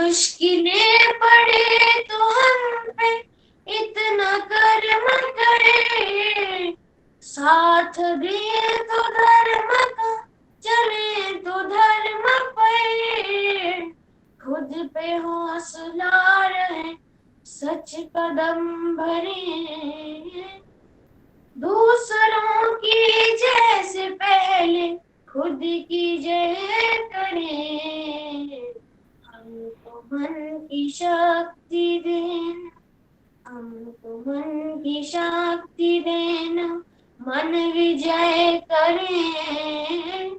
मुश्किलें पड़े तो हम पे इतना कर्म करे, साथ दे तो धर्म का, चले तो धर्म पे, खुद पे हौसला रहे, सच कदम भरे, दूसरों की जय से पहले खुद की जय करें, हमको मन की शक्ति देना, हमको मन की शक्ति देना, मन विजय करें,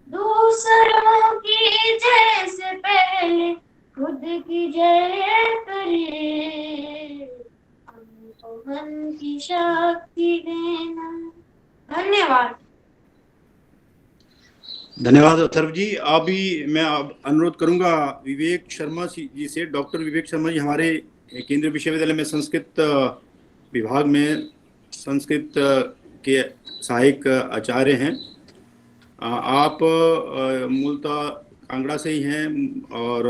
दूसरों की जय से पहले खुद की जय करें, हमको मन की शक्ति देना। धन्यवाद। धन्यवाद अथर्व जी। अभी मैं अनुरोध करूंगा विवेक शर्मा जी से। डॉक्टर विवेक शर्मा जी हमारे केंद्रीय विश्वविद्यालय में संस्कृत विभाग में संस्कृत के सहायक आचार्य हैं। आप मूलतः कांगड़ा से ही हैं और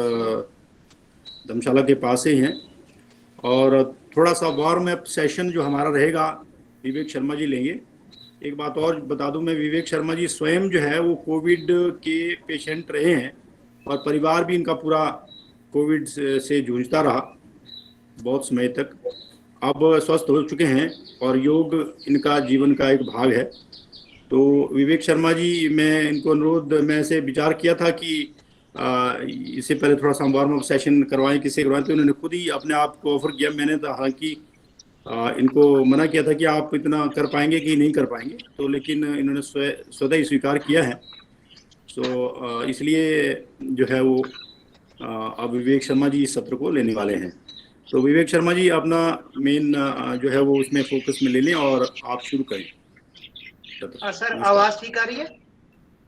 धर्मशाला के पास ही हैं, और थोड़ा सा वार्म अप सेशन जो हमारा रहेगा विवेक शर्मा जी लेंगे। एक बात और बता दूं मैं, विवेक शर्मा जी स्वयं जो है वो कोविड के पेशेंट रहे हैं और परिवार भी इनका पूरा कोविड से जूझता रहा बहुत समय तक। अब स्वस्थ हो चुके हैं और योग इनका जीवन का एक भाग है। तो विवेक शर्मा जी, मैं इनको अनुरोध, मैं ऐसे विचार किया था कि इससे पहले थोड़ा सा वार्म अप सेशन करवाएं, किससे करवाएं, तो उन्होंने खुद ही अपने आप को ऑफर किया। मैंने तो हालांकि इनको मना किया था कि आप इतना कर पाएंगे कि नहीं कर पाएंगे, तो लेकिन इन्होंने स्वतः ही स्वीकार किया है। तो इसलिए जो है वो अब विवेक शर्मा जी इस सत्र को लेने वाले हैं। तो विवेक शर्मा जी अपना मेन जो है वो उसमें फोकस में ले लें और आप शुरू करें। सर आवाज ठीक आ रही है?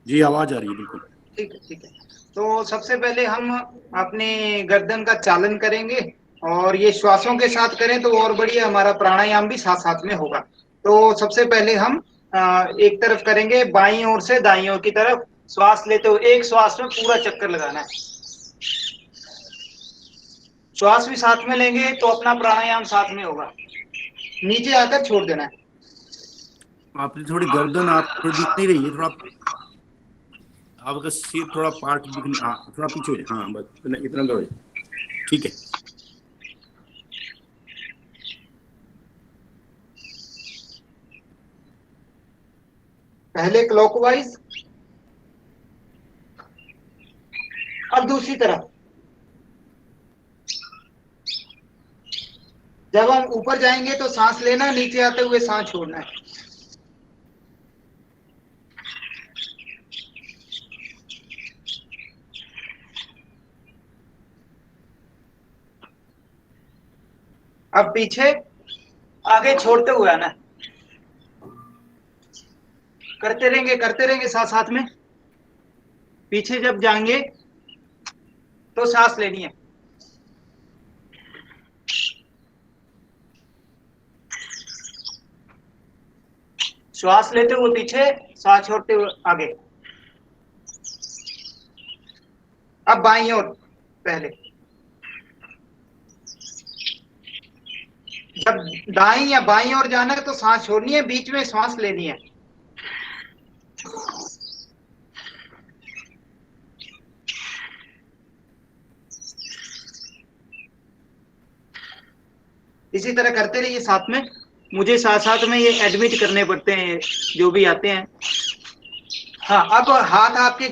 जी आवाज आ रही है, बिल्कुल ठीक है, ठीक है। तो सबसे पहले हम अपने गर्दन का चालन करेंगे और ये श्वासों के साथ करें तो और बढ़िया, हमारा प्राणायाम भी साथ साथ में होगा। तो सबसे पहले हम एक तरफ करेंगे, बाईं ओर से दाईं ओर की तरफ श्वास लेते हुए एक श्वास में पूरा चक्कर लगाना है। श्वास भी साथ में लेंगे तो अपना प्राणायाम साथ में होगा। नीचे आकर छोड़ देना है। आपकी थोड़ी गर्दन आप थोड़ी दिख नहीं रही है, थोड़ा आपका सिर थोड़ा पार्ट दिख, हाँ थोड़ा पीछे हो जाए, हाँ बस इतना लो, ठीक है। पहले क्लॉकवाइज और दूसरी तरफ। जब हम ऊपर जाएंगे तो सांस लेना, नीचे आते हुए सांस छोड़ना है। अब पीछे आगे छोड़ते हुए आना है। करते रहेंगे साथ साथ में। पीछे जब जाएंगे तो सांस लेनी है। श्वास लेते हुए पीछे, सांस छोड़ते हुए आगे। अब बाईं ओर पहले। जब दाईं या बाईं ओर जाना है तो सांस छोड़नी है, बीच में सांस लेनी है। इसी तरह करते रहिए साथ में। मुझे साथ साथ में ये एडमिट करने पड़ते हैं जो भी आते हैं। हाँ, अब हाथ आपके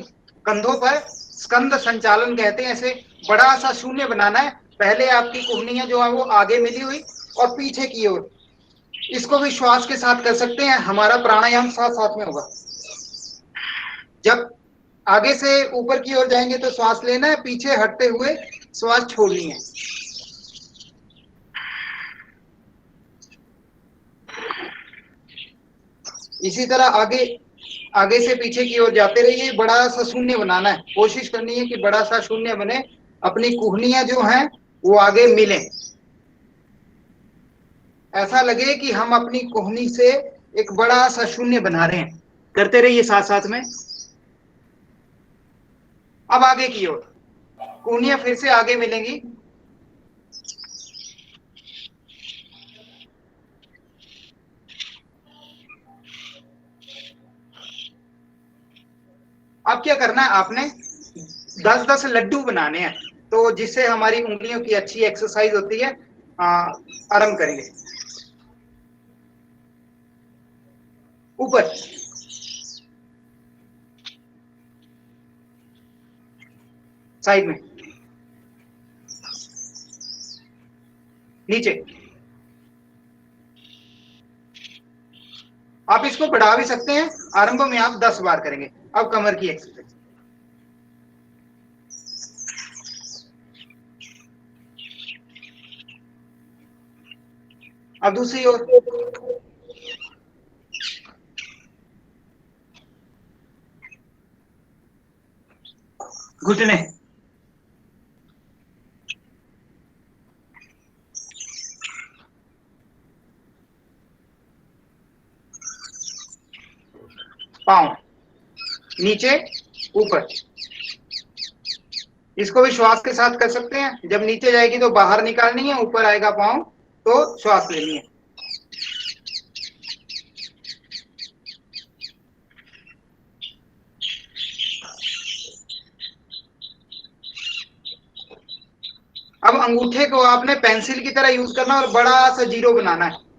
कंधों पर स्कंद संचालन कहते हैं। ऐसे बड़ा सा शून्य बनाना है। पहले आपकी कुहनियां जो है वो आगे मिली हुई और पीछे की ओर। इसको भी श्वास के साथ कर सकते हैं। हमारा प्राणायाम साथ साथ में होगा। जब आगे से ऊपर की ओर जाएंगे तो श्वास लेना है, पीछे हटते हुए श्वास छोड़नी है। इसी तरह आगे से पीछे की ओर जाते रहिए। बड़ा सा शून्य बनाना है। कोशिश करनी है कि बड़ा सा शून्य बने। अपनी कुहनियां जो हैं वो आगे मिले। ऐसा लगे कि हम अपनी कुहनी से एक बड़ा सा शून्य बना रहे हैं। करते रहिए साथ साथ में। अब आगे की ओर कूनियां फिर से आगे मिलेंगी। अब क्या करना है, आपने 10-10 लड्डू बनाने हैं, तो जिससे हमारी उंगलियों की अच्छी एक्सरसाइज होती है। आरंभ करेंगे। ऊपर, साइड में, नीचे। आप इसको बढ़ा भी सकते हैं। आरंभ में आप 10 बार करेंगे। अब कमर की एक्सरसाइज। अब दूसरी ओर, घुटने, पांव, नीचे, ऊपर। इसको भी श्वास के साथ कर सकते हैं। जब नीचे जाएगी तो बाहर निकालनी है, ऊपर आएगा पांव तो श्वास लेनी है। अब अंगूठे को आपने पेंसिल की तरह यूज करना और बड़ा सा जीरो बनाना है।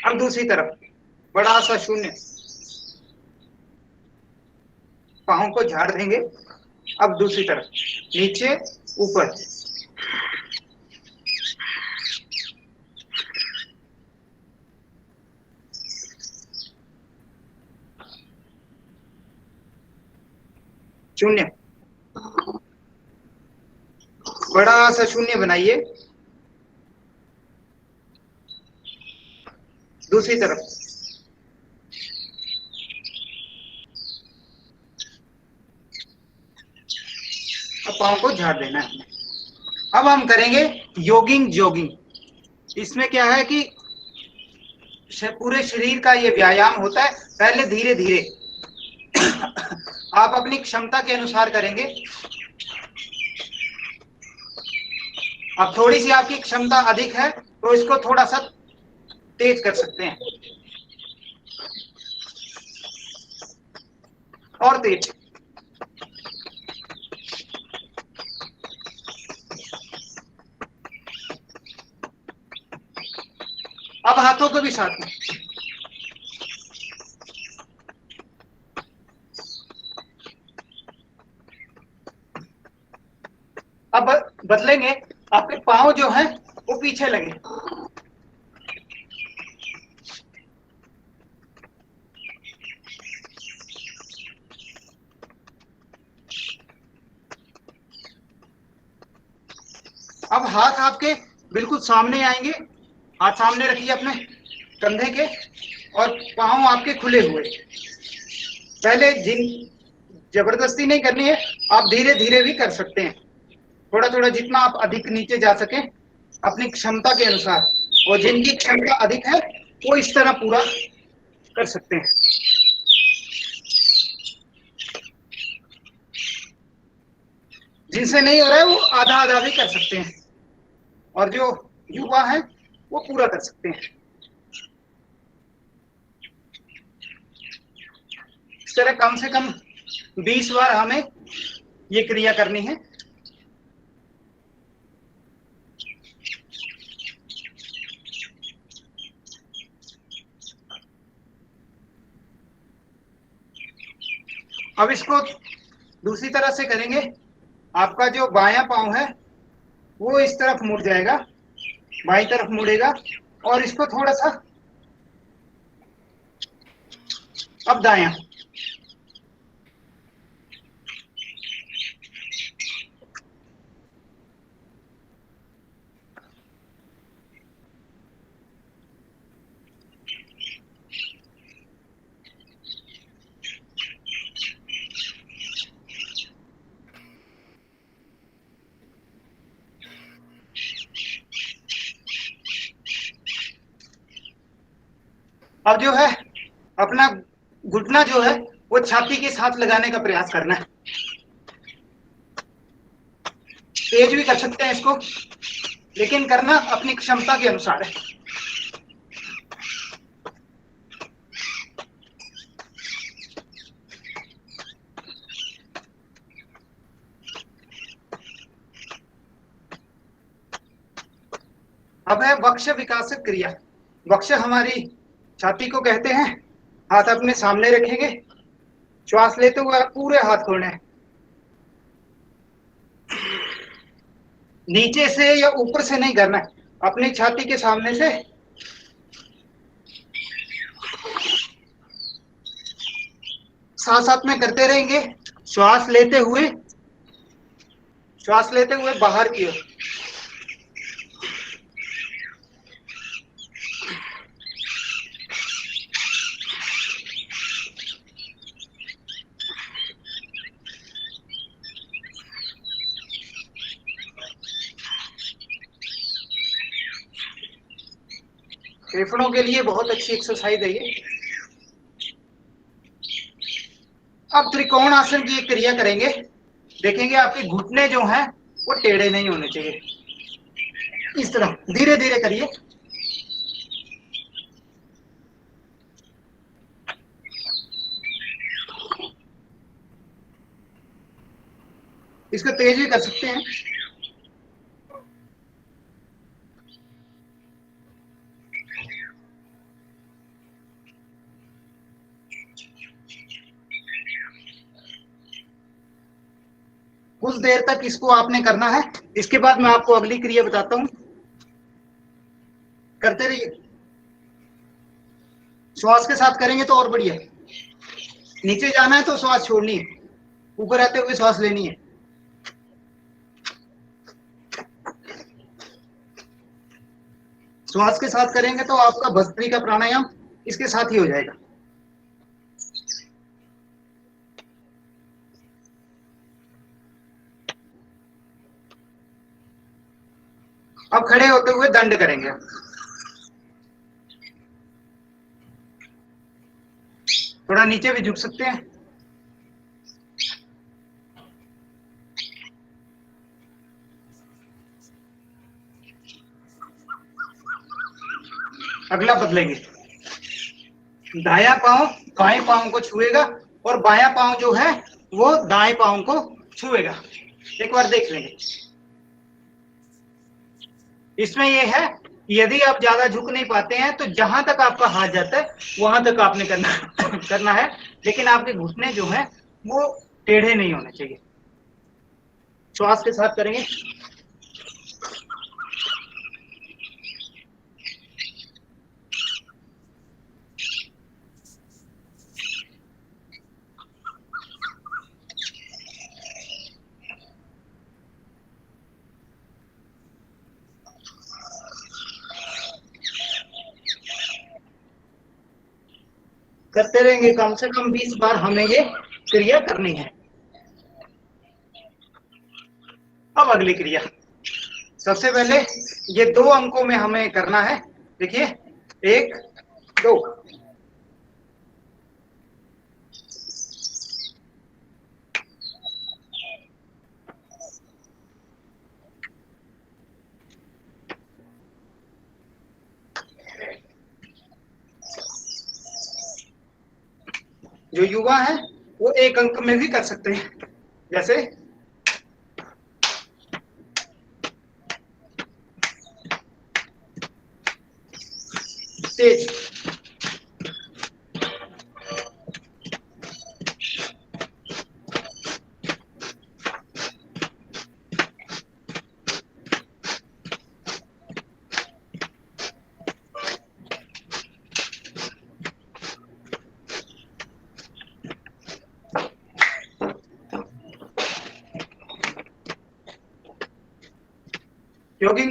अब दूसरी तरफ बड़ा सा शून्य। पाँव को झाड़ देंगे। अब दूसरी तरफ, नीचे, ऊपर। शून्य, बड़ा सा शून्य बनाइए। दूसरी तरफ, अब पाँव को झाड़ देना है। अब हम करेंगे योगिंग जॉगिंग। इसमें क्या है कि पूरे शरीर का ये व्यायाम होता है। पहले धीरे धीरे आप अपनी क्षमता के अनुसार करेंगे। अब थोड़ी सी आपकी क्षमता अधिक है तो इसको थोड़ा सा तेज कर सकते हैं, और तेज। अब हाथों को भी साथ में। अब बदलेंगे, आपके पांव जो हैं वो पीछे लगे। अब हाथ आपके बिल्कुल सामने आएंगे। हाथ सामने रखिए अपने कंधे के, और पांव आपके खुले हुए। पहले जबरदस्ती नहीं करनी है, आप धीरे धीरे भी कर सकते हैं। थोड़ा थोड़ा, जितना आप अधिक नीचे जा सके अपनी क्षमता के अनुसार। और जिनकी क्षमता अधिक है वो इस तरह पूरा कर सकते हैं। जिनसे नहीं हो रहा है वो आधा आधा भी कर सकते हैं, और जो युवा है वो पूरा कर सकते हैं। इस तरह कम से कम 20 बार हमें ये क्रिया करनी है। अब इसको दूसरी तरह से करेंगे। आपका जो बायां पांव है वो इस तरफ मुड़ जाएगा, बाईं तरफ मुड़ेगा, और इसको थोड़ा सा। अब दायां, अब जो है अपना घुटना जो है वो छाती के साथ लगाने का प्रयास करना है। तेज भी कर सकते हैं इसको, लेकिन करना अपनी क्षमता के अनुसार है। अब है वक्ष विकासक क्रिया। वक्ष हमारी छाती को कहते हैं। हाथ अपने सामने रखेंगे, श्वास लेते हुए पूरे हाथ खोलने हैं। नीचे से या ऊपर से नहीं करना है, अपनी छाती के सामने से। साथ साथ में करते रहेंगे, श्वास लेते हुए बाहर की ओर। फेफड़ों के लिए बहुत अच्छी एक्सरसाइज है ये। अब त्रिकोण आसन की एक क्रिया करेंगे। देखेंगे आपके घुटने जो हैं वो टेढ़े नहीं होने चाहिए। इस तरह धीरे धीरे करिए। इसको तेज भी कर सकते हैं। कुछ देर तक इसको आपने करना है। इसके बाद मैं आपको अगली क्रिया बताता हूं। करते रहिए। श्वास के साथ करेंगे तो और बढ़िया। नीचे जाना है तो श्वास छोड़नी है, ऊपर आते हुए श्वास लेनी है। श्वास के साथ करेंगे तो आपका भस्त्री का प्राणायाम इसके साथ ही हो जाएगा। अब खड़े होते हुए दंड करेंगे। थोड़ा नीचे भी झुक सकते हैं। अगला बदलेंगे। दायां पांव बाएं पांव को छुएगा और बायां पांव जो है वो दाएं पांव को छुएगा। एक बार देख लेंगे। इसमें यह है कि यदि आप ज्यादा झुक नहीं पाते हैं तो जहां तक आपका हाथ जाता है वहां तक आपने करना है, लेकिन आपके घुटने जो हैं वो टेढ़े नहीं होने चाहिए। श्वास के साथ करेंगे। करते रहेंगे। कम से कम 20 बार हमें ये क्रिया करनी है। अब अगली क्रिया। सबसे पहले ये 2 अंकों में हमें करना है। देखिए 1 2। जो युवा है वो 1 अंक में भी कर सकते हैं। जैसे तेज।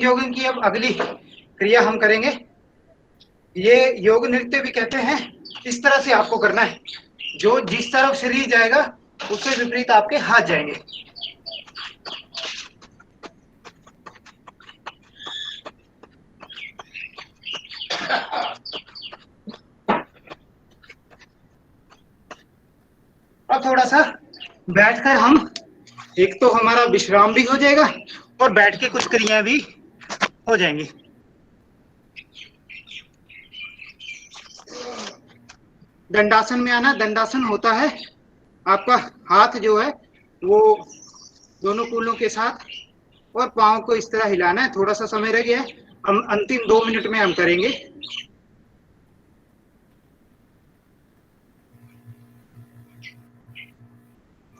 जोगिंग की अब अगली क्रिया हम करेंगे। ये योग नृत्य भी कहते हैं। इस तरह से आपको करना है। जो जिस तरफ शरीर जाएगा उससे विपरीत आपके हाथ जाएंगे। अब थोड़ा सा बैठकर हम, एक तो हमारा विश्राम भी हो जाएगा और बैठ के कुछ क्रियाएं भी हो जाएंगी। दंडासन में आना। दंडासन होता है आपका हाथ जो है वो दोनों कूलों के साथ और पाँव को इस तरह हिलाना है। थोड़ा सा समय रह गया है, हम अंतिम 2 मिनट में हम करेंगे।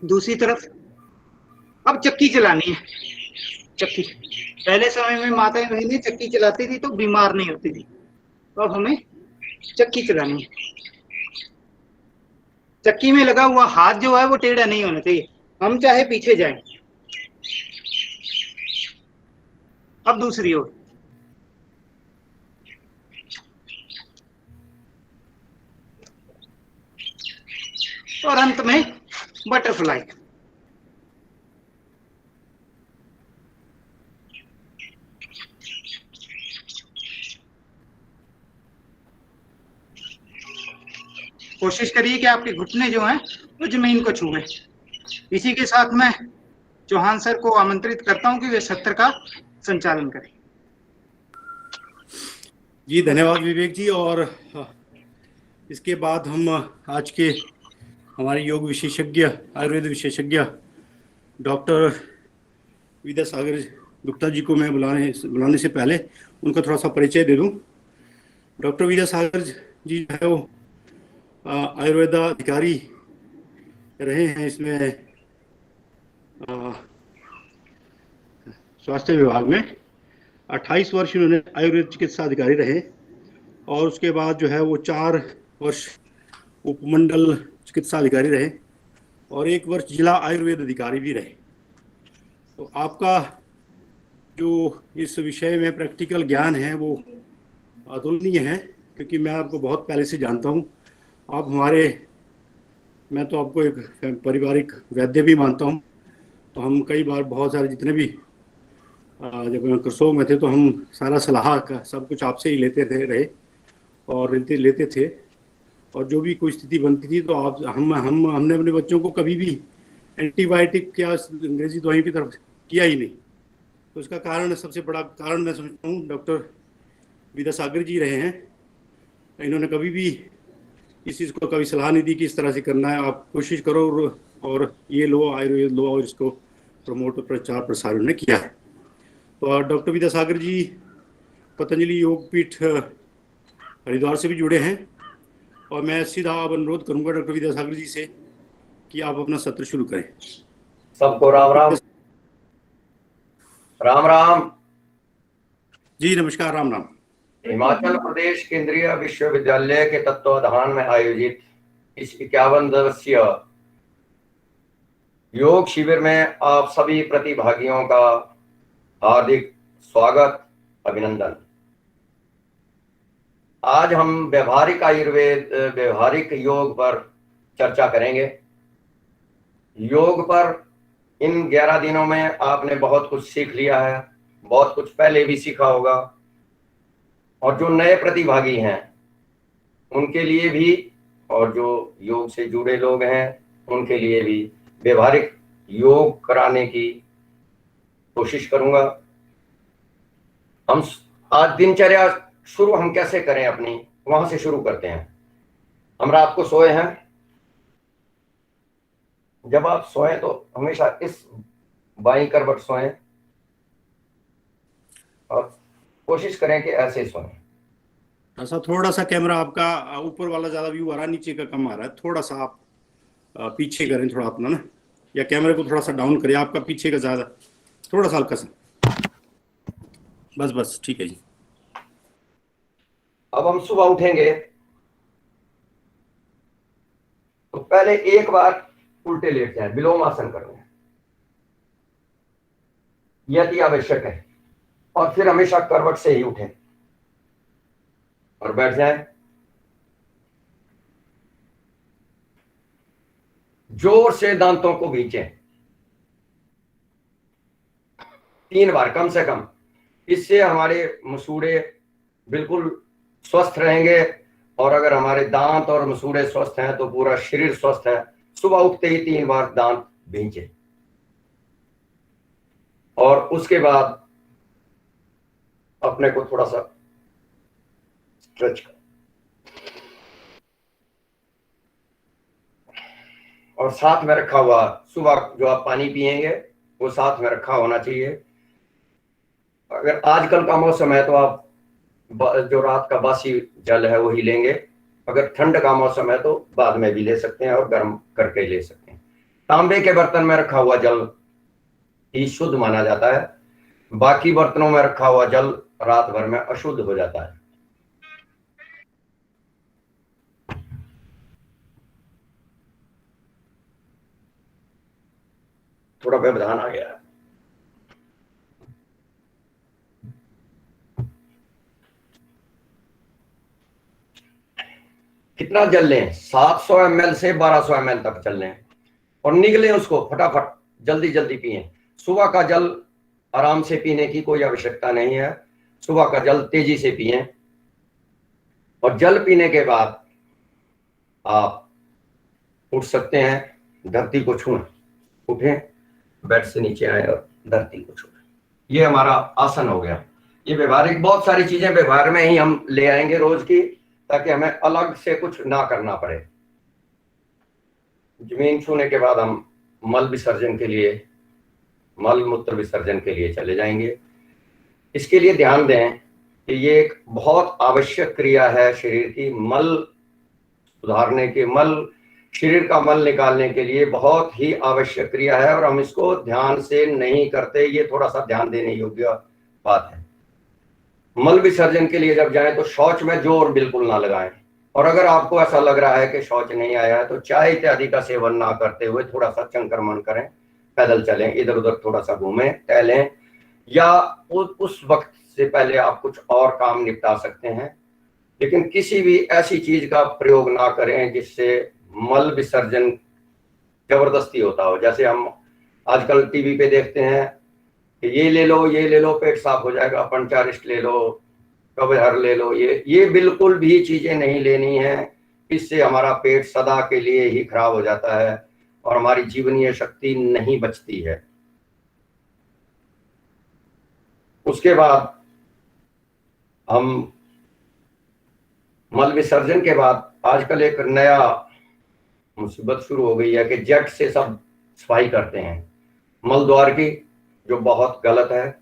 दूसरी तरफ अब चक्की चलानी है। चक्की पहले समय में माताएं बहनें चक्की चलाती थी तो बीमार नहीं होती थी, तो अब हमें चक्की चलानी है। चक्की में लगा हुआ हाथ जो है वो टेढ़ा नहीं होना चाहिए, हम चाहे पीछे जाएं। अब दूसरी ओर। और अंत में बटरफ्लाई। कोशिश करिए कि आपके घुटने जो हैं वो जमीन को छूएं। इसी के साथ मैं चौहान सर को आमंत्रित करता हूं कि वे सत्र का संचालन करें। जी धन्यवाद विवेक जी। और इसके बाद हम आज के हमारे योग विशेषज्ञ, आयुर्वेद विशेषज्ञ डॉक्टर विद्यासागर गुप्ता जी को मैं बुलाने से पहले उनका थोड़ा सा परिचय दे दूं। डॉक्टर विद्यासागर जी जो है वो आयुर्वेद अधिकारी रहे हैं इसमें स्वास्थ्य विभाग में। 28 वर्ष उन्होंने आयुर्वेद चिकित्सा अधिकारी रहे और उसके बाद जो है वो 4 वर्ष उपमंडल चिकित्सा अधिकारी रहे और 1 वर्ष जिला आयुर्वेद अधिकारी भी रहे। तो आपका जो इस विषय में प्रैक्टिकल ज्ञान है वो अतुलनीय है, क्योंकि मैं आपको बहुत पहले से जानता हूँ। आप मैं तो आपको एक पारिवारिक वैद्य भी मानता हूँ। तो हम कई बार बहुत सारे जितने भी जब करसोग में थे तो हम सारा सलाह का सब कुछ आपसे ही लेते रहे और लेते थे। और जो भी कोई स्थिति बनती थी तो हमने अपने बच्चों को कभी भी एंटीबायोटिक या अंग्रेजी दवाई की तरफ किया ही नहीं। तो इसका कारण, सबसे बड़ा कारण मैं समझता हूँ डॉक्टर विद्यासागर जी रहे हैं। इन्होंने कभी भी इस चीज़ को कभी सलाह नहीं दी कि इस तरह से करना है, आप कोशिश करो और ये लो, आयुर्वेद लो, और इसको प्रमोट प्रचार प्रसार ने किया है। तो डॉक्टर विद्यासागर जी पतंजलि योगपीठ हरिद्वार से भी जुड़े हैं और मैं सीधा अब अनुरोध करूंगा डॉक्टर विद्यासागर जी से कि आप अपना सत्र शुरू करें। सबको राम राम। राम राम जी नमस्कार। राम राम। हिमाचल प्रदेश केंद्रीय विश्वविद्यालय के तत्वाधान में आयोजित इस 51 दिवसीय योग शिविर में आप सभी प्रतिभागियों का हार्दिक स्वागत, अभिनंदन। आज हम व्यवहारिक आयुर्वेद, व्यवहारिक योग पर चर्चा करेंगे। योग पर इन 11 दिनों में आपने बहुत कुछ सीख लिया है, बहुत कुछ पहले भी सीखा होगा, और जो नए प्रतिभागी हैं उनके लिए भी, और जो योग से जुड़े लोग हैं उनके लिए भी व्यवहारिक योग कराने की कोशिश करूंगा। हम आज दिनचर्या शुरू हम कैसे करें अपनी, वहां से शुरू करते हैं। हम रात को सोए हैं, जब आप सोएं तो हमेशा इस बाईं करवट सोएं और कोशिश करें कि ऐसे सोएं। ऐसा थोड़ा सा कैमरा आपका ऊपर वाला ज्यादा व्यू आ रहा है, नीचे का कम आ रहा है। थोड़ा सा आप पीछे करें थोड़ा अपना ना, या कैमरे को थोड़ा सा डाउन करें, आपका पीछे का ज्यादा, थोड़ा सा हल्का सा, बस ठीक है जी। अब हम सुबह उठेंगे तो पहले एक बार उल्टे लेट जाए, विलोम आसन करना है, यह अति आवश्यक है। और फिर हमेशा करवट से ही उठें और बैठ जाएं। जोर से दांतों को खींचें 3 बार कम से कम। इससे हमारे मसूड़े बिल्कुल स्वस्थ रहेंगे, और अगर हमारे दांत और मसूड़े स्वस्थ हैं तो पूरा शरीर स्वस्थ है। सुबह उठते ही 3 बार दांत भींचे और उसके बाद अपने को थोड़ा सा स्ट्रेच कर और साथ में रखा हुआ सुबह जो आप पानी पिएंगे वो साथ में रखा होना चाहिए। अगर आजकल का मौसम है तो आप जो रात का बासी जल है वही लेंगे। अगर ठंड का मौसम है तो बाद में भी ले सकते हैं और गर्म करके ले सकते हैं। तांबे के बर्तन में रखा हुआ जल ही शुद्ध माना जाता है, बाकी बर्तनों में रखा हुआ जल रात भर में अशुद्ध हो जाता है। थोड़ा व्यवधान आ गया है। कितना जल लें? 700 ml से 1200 ml तक जल लें और निगलें उसको फटाफट, जल्दी जल्दी पिएं। सुबह का जल आराम से पीने की कोई आवश्यकता नहीं है। सुबह का जल तेजी से पिएं और जल पीने के बाद आप उठ सकते हैं, धरती को छूएं। उठें, बेड से नीचे आए और धरती को छूएं। ये हमारा आसन हो गया। ये व्यवहारिक बहुत सारी चीजें व्यवहार में ही हम ले आएंगे रोज की, ताकि हमें अलग से कुछ ना करना पड़े। जमीन छूने के बाद हम मल विसर्जन के लिए, मल मूत्र विसर्जन के लिए चले जाएंगे। इसके लिए ध्यान दें कि ये एक बहुत आवश्यक क्रिया है शरीर की। मल सुधारने के, मल शरीर का मल निकालने के लिए बहुत ही आवश्यक क्रिया है और हम इसको ध्यान से नहीं करते। ये थोड़ा सा ध्यान देने योग्य बात है। मल विसर्जन के लिए जब जाएं तो शौच में जोर बिल्कुल ना लगाएं और अगर आपको ऐसा लग रहा है कि शौच नहीं आया है तो चाय इत्यादि का सेवन ना करते हुए थोड़ा सा चंक्रमण करें, पैदल चलें, इधर उधर थोड़ा सा घूमें, टहलें, या उस वक्त से पहले आप कुछ और काम निपटा सकते हैं। लेकिन किसी भी ऐसी चीज का प्रयोग ना करें जिससे मल विसर्जन जबरदस्ती होता हो। जैसे हम आजकल टीवी पे देखते हैं कि ये ले लो पेट साफ हो जाएगा, पंचारिष्ट ले लो, कबहर ले लो। ये बिल्कुल भी चीजें नहीं लेनी है। इससे हमारा पेट सदा के लिए ही खराब हो जाता है और हमारी जीवनीय शक्ति नहीं बचती है। उसके बाद हम मल विसर्जन के बाद आजकल एक नया मुसीबत शुरू हो गई है कि जेट से सब सफाई करते हैं मल द्वार की, जो बहुत गलत है।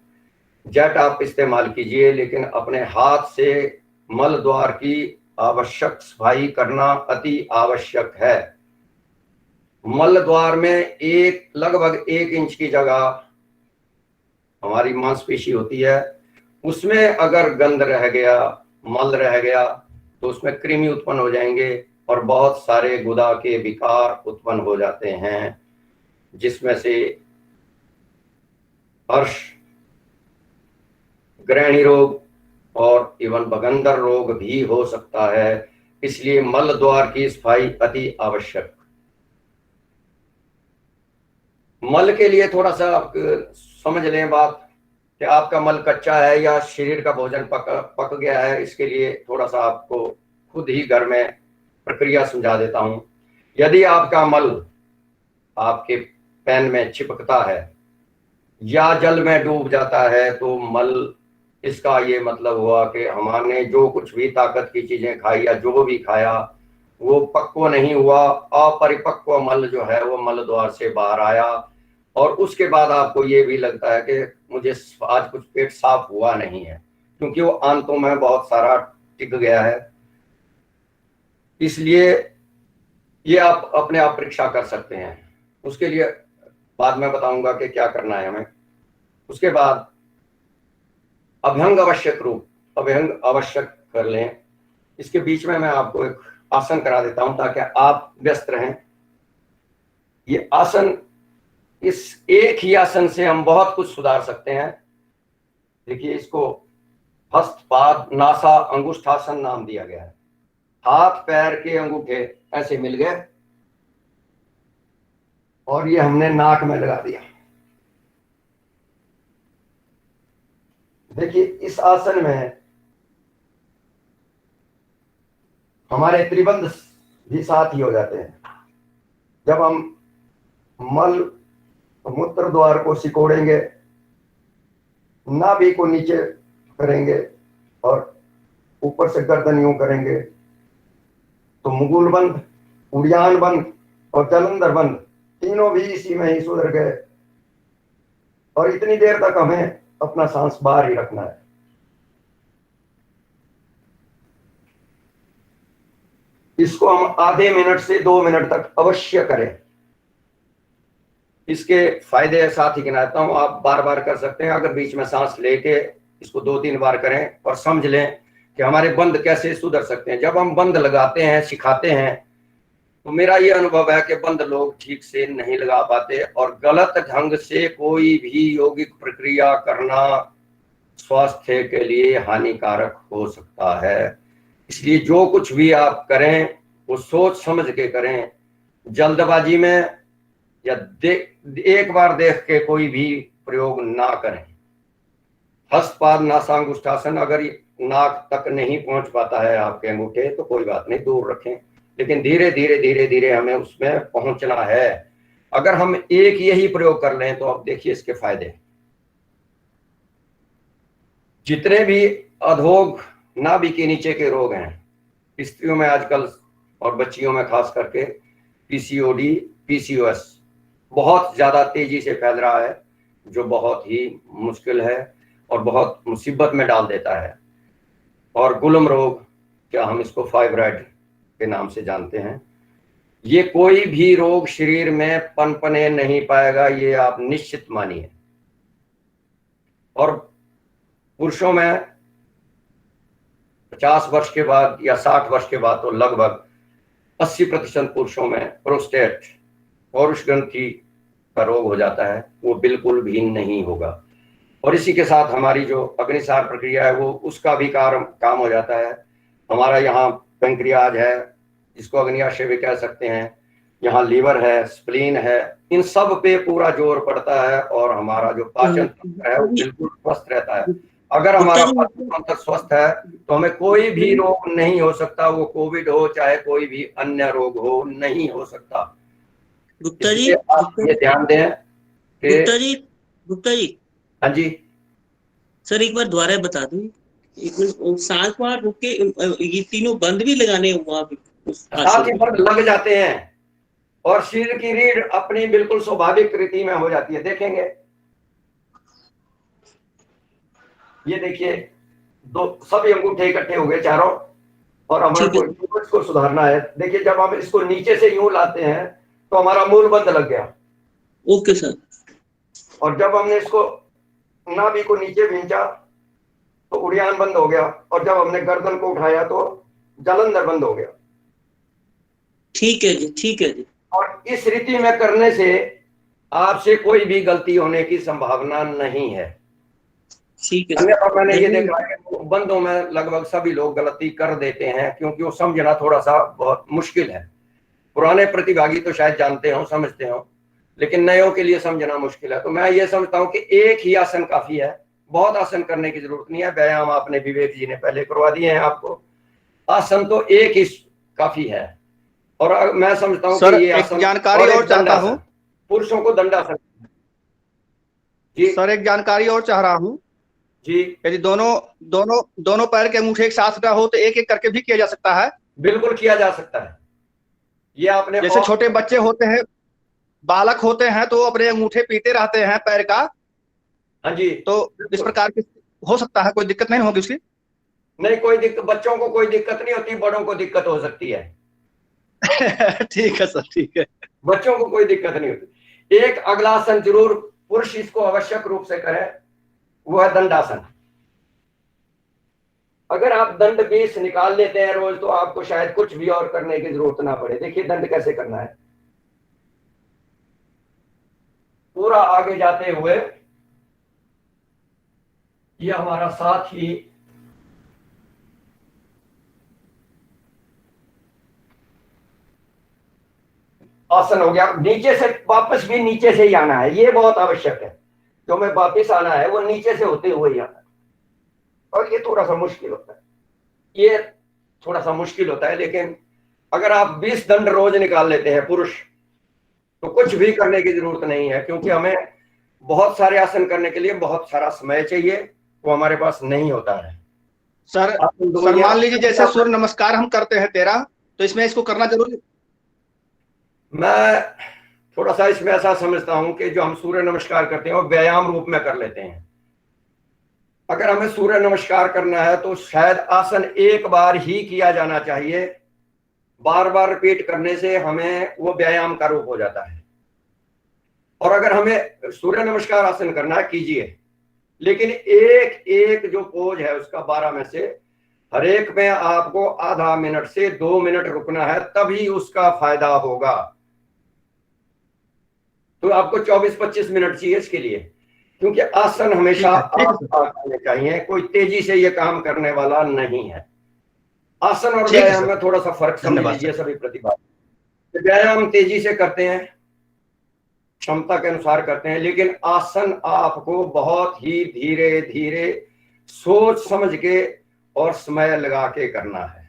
जेट आप इस्तेमाल कीजिए, लेकिन अपने हाथ से मल द्वार की आवश्यक सफाई करना अति आवश्यक है। मल द्वार में लगभग 1 इंच की जगह हमारी मांसपेशी होती है, उसमें अगर गंद रह गया, मल रह गया तो उसमें कृमि उत्पन्न हो जाएंगे और बहुत सारे गुदा के विकार उत्पन्न हो जाते हैं, जिसमें से अर्श, ग्रहणी रोग और इवन बगंदर रोग भी हो सकता है। इसलिए मल द्वार की सफाई अति आवश्यक। मल के लिए थोड़ा सा आप समझ लें बात कि आपका मल कच्चा है या शरीर का भोजन पक गया है। इसके लिए थोड़ा सा आपको खुद ही घर में प्रक्रिया समझा देता हूं। यदि आपका मल आपके पैन में चिपकता है या जल में डूब जाता है तो मल, इसका ये मतलब हुआ कि हमने जो कुछ भी ताकत की चीजें खाई या जो भी खाया वो पक्व नहीं हुआ, अपरिपक्व मल जो है वो मल द्वार से बाहर आया। और उसके बाद आपको ये भी लगता है कि मुझे आज कुछ पेट साफ हुआ नहीं है, क्योंकि वो आंतों में बहुत सारा टिक गया है। इसलिए ये आप अपने आप परीक्षा कर सकते हैं। उसके लिए बाद में बताऊंगा कि क्या करना है हमें। उसके बाद अभ्यंग आवश्यक कर लें। इसके बीच में मैं आपको एक आसन करा देता हूं ताकि आप व्यस्त रहें। ये आसन, इस एक ही आसन से हम बहुत कुछ सुधार सकते हैं। देखिए, इसको हस्त पाद नासा अंगुष्ठासन नाम दिया गया है। हाथ पैर के अंगूठे ऐसे मिल गए और ये हमने नाक में लगा दिया। देखिए, इस आसन में हमारे त्रिबंध भी साथ ही हो जाते हैं। जब हम मल मूत्र द्वार को सिकोड़ेंगे, नाभि को नीचे करेंगे और ऊपर से गर्दन यूं करेंगे, तो मुगुल बंद, उड़ियान बंद और जलंधर बंद तीनों भी इसी में ही सुधर गए। और इतनी देर तक हमें अपना सांस बाहर ही रखना है। इसको हम आधे मिनट से 2 मिनट तक अवश्य करें। इसके फायदे साथ ही गिनाता हूं, आप बार बार कर सकते हैं। अगर बीच में सांस लेके इसको 2-3 बार करें और समझ लें कि हमारे बंद कैसे सुधर सकते हैं। जब हम बंद लगाते हैं, सिखाते हैं, तो मेरा ये अनुभव है कि बंद लोग ठीक से नहीं लगा पाते और गलत ढंग से कोई भी यौगिक प्रक्रिया करना स्वास्थ्य के लिए हानिकारक हो सकता है। इसलिए जो कुछ भी आप करें वो सोच समझ के करें, जल्दबाजी में या एक बार देख के कोई भी प्रयोग ना करें। हस्तपाद नासांगुष्ठासन, अगर नाक तक नहीं पहुंच पाता है आपके अंगूठे तो कोई बात नहीं, दूर रखें, लेकिन धीरे धीरे धीरे धीरे हमें उसमें पहुंचना है। अगर हम एक यही प्रयोग कर लें तो आप देखिए इसके फायदे। जितने भी अधोग नाभि के नीचे के रोग हैं स्त्रियों में आजकल और बच्चियों में खास करके, पीसीओडी, पीसीओएस बहुत ज्यादा तेजी से फैल रहा है, जो बहुत ही मुश्किल है और बहुत मुसीबत में डाल देता है। और गुलम रोग, क्या हम इसको फाइब्राइड के नाम से जानते हैं, ये कोई भी रोग शरीर में पनपने नहीं पाएगा, ये आप निश्चित मानिए। और पुरुषों में 50 वर्ष के बाद या 60 वर्ष के बाद तो लगभग 80% पुरुषों में प्रोस्टेट, पौरुष ग्रंथि का रोग हो जाता है, वो बिल्कुल भी नहीं होगा। और इसी के साथ हमारी जो अग्निसार प्रक्रिया है वो उसका भी काम हो जाता है। हमारा यहाँ पेंक्रियाज है, जिसको अग्न्याशय भी कह सकते हैं, यहाँ लीवर है, स्प्लीन है, इन सब पे पूरा जोर पड़ता है और हमारा जो पाचन तंत्र है वो बिल्कुल स्वस्थ रहता है। अगर हमारा पाचन तंत्र स्वस्थ है तो हमें कोई भी रोग नहीं हो सकता, वो कोविड हो चाहे कोई भी अन्य रोग हो, नहीं हो सकता। गुप्ता जी, आप ये ध्यान दें कि गुप्ता जी, हाँ जी सर एक बार दोबारा बता दूं, एक मिनट सांस बार रुक के, ये तीनों बंद भी लगाने वहां पे साथ ही बंद लग जाते हैं और शरीर की रीढ़ अपनी बिल्कुल स्वाभाविक रीति में हो जाती है। देखेंगे, ये देखिए, दो सभी अंगूठे इकट्ठे हो गए चारों, और हमारे को इसको सुधारना है। देखिए, जब हम इसको नीचे से यूं लाते हैं तो हमारा मूल बंद लग गया। Okay sir. और जब हमने इसको नाभि को नीचे खींचा तो उड़ियान बंद हो गया, और जब हमने गर्दन को उठाया तो जलंधर बंद हो गया। ठीक है जी, ठीक है जी। और इस रीति में करने से आपसे कोई भी गलती होने की संभावना नहीं है। ठीक है। अन्यथा मैंने ये देखा है कि बंदों में लगभग सभी लोग गलती कर देते हैं, क्योंकि वो समझना थोड़ा सा बहुत मुश्किल है। पुराने प्रतिभागी तो शायद जानते हो, समझते हो, लेकिन नयों के लिए समझना मुश्किल है। तो मैं ये समझता हूँ कि एक ही आसन काफी है, बहुत आसन करने की जरूरत नहीं है। व्यायाम आपने विवेक जी ने पहले करवा दिए हैं आपको, आसन तो एक ही काफी है। और मैं समझता हूँ कि ये आसन, जानकारी और चाहता हूँ, पुरुषों को दंडासन जी सर एक जानकारी और चाह रहा हूँ जी। यदि दोनों पैर के अंगूठे एक साथ हो तो एक एक करके भी किया जा सकता है? बिल्कुल किया जा सकता है। ये आपने जैसे छोटे बच्चे होते हैं, बालक होते हैं, तो अपने अंगूठे पीते रहते हैं पैर का। हाँ जी, तो इस प्रकार की हो सकता है, कोई दिक्कत नहीं होगी उसकी? नहीं, कोई दिक्कत, बच्चों को कोई दिक्कत नहीं होती, बड़ों को दिक्कत हो सकती है। ठीक है सर, ठीक है। बच्चों को कोई दिक्कत नहीं होती। एक अगला आसन जरूर पुरुष इसको आवश्यक रूप से करे, वो है दंडासन। अगर आप दंड 20 निकाल लेते हैं रोज तो आपको शायद कुछ भी और करने की जरूरत ना पड़े। देखिए दंड कैसे करना है। पूरा आगे जाते हुए ये हमारा साथ ही आसन हो गया। नीचे से वापस भी नीचे से ही आना है, ये बहुत आवश्यक है। जो में वापस आना है वो नीचे से होते हुए ही आना है, और ये थोड़ा सा मुश्किल होता है, ये थोड़ा सा मुश्किल होता है। लेकिन अगर आप 20 दंड रोज निकाल लेते हैं पुरुष, तो कुछ भी करने की जरूरत नहीं है, क्योंकि हमें बहुत सारे आसन करने के लिए बहुत सारा समय चाहिए, वो हमारे पास नहीं होता है। सर आसन दो सर ये मान लीजिए जैसे सूर्य नमस्कार हम करते हैं 13, तो इसमें इसको करना जरूरी? मैं थोड़ा सा इसमें ऐसा समझता हूं कि जो हम सूर्य नमस्कार करते हैं वो व्यायाम रूप में कर लेते हैं। अगर हमें सूर्य नमस्कार करना है तो शायद आसन एक बार ही किया जाना चाहिए, बार बार रिपीट करने से हमें वो व्यायाम का रूप हो जाता है। और अगर हमें सूर्य नमस्कार आसन करना है कीजिए, लेकिन एक एक जो पोज है उसका 12 में से हर एक में आपको आधा मिनट से 2 मिनट रुकना है, तभी उसका फायदा होगा। तो आपको 24-25 मिनट चाहिए इसके लिए, क्योंकि आसन हमेशा करने चाहिए, कोई तेजी से ये काम करने वाला नहीं है। आसन और व्यायाम में थोड़ा सा फर्क समझ लीजिए सभी प्रतिभा। व्यायाम तेजी से करते हैं, क्षमता के अनुसार करते हैं, लेकिन आसन आपको बहुत ही धीरे धीरे सोच समझ के और समय लगा के करना है।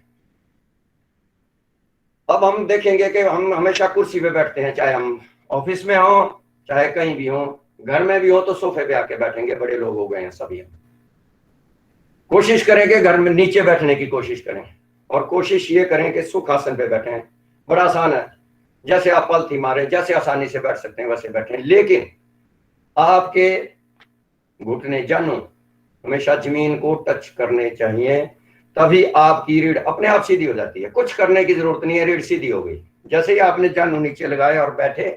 अब हम देखेंगे कि हम हमेशा कुर्सी पे बैठते हैं, चाहे हम ऑफिस में हो चाहे कहीं भी हो, घर में भी हो तो सोफे पे आके बैठेंगे, बड़े लोग हो गए हैं सभी। हम कोशिश करेंगे घर में नीचे बैठने की कोशिश करें, और कोशिश ये करें कि सुखासन पे बैठें। बड़ा आसान है, जैसे आप पलथी मारे जैसे आसानी से बैठ सकते हैं वैसे बैठें, लेकिन आपके घुटने जानो हमेशा जमीन को टच करने चाहिए, तभी आपकी रीढ़ अपने आप सीधी हो जाती है। कुछ करने की जरूरत नहीं है, रीढ़ सीधी हो गई। जैसे ही आपने जानो नीचे लगाए और बैठे,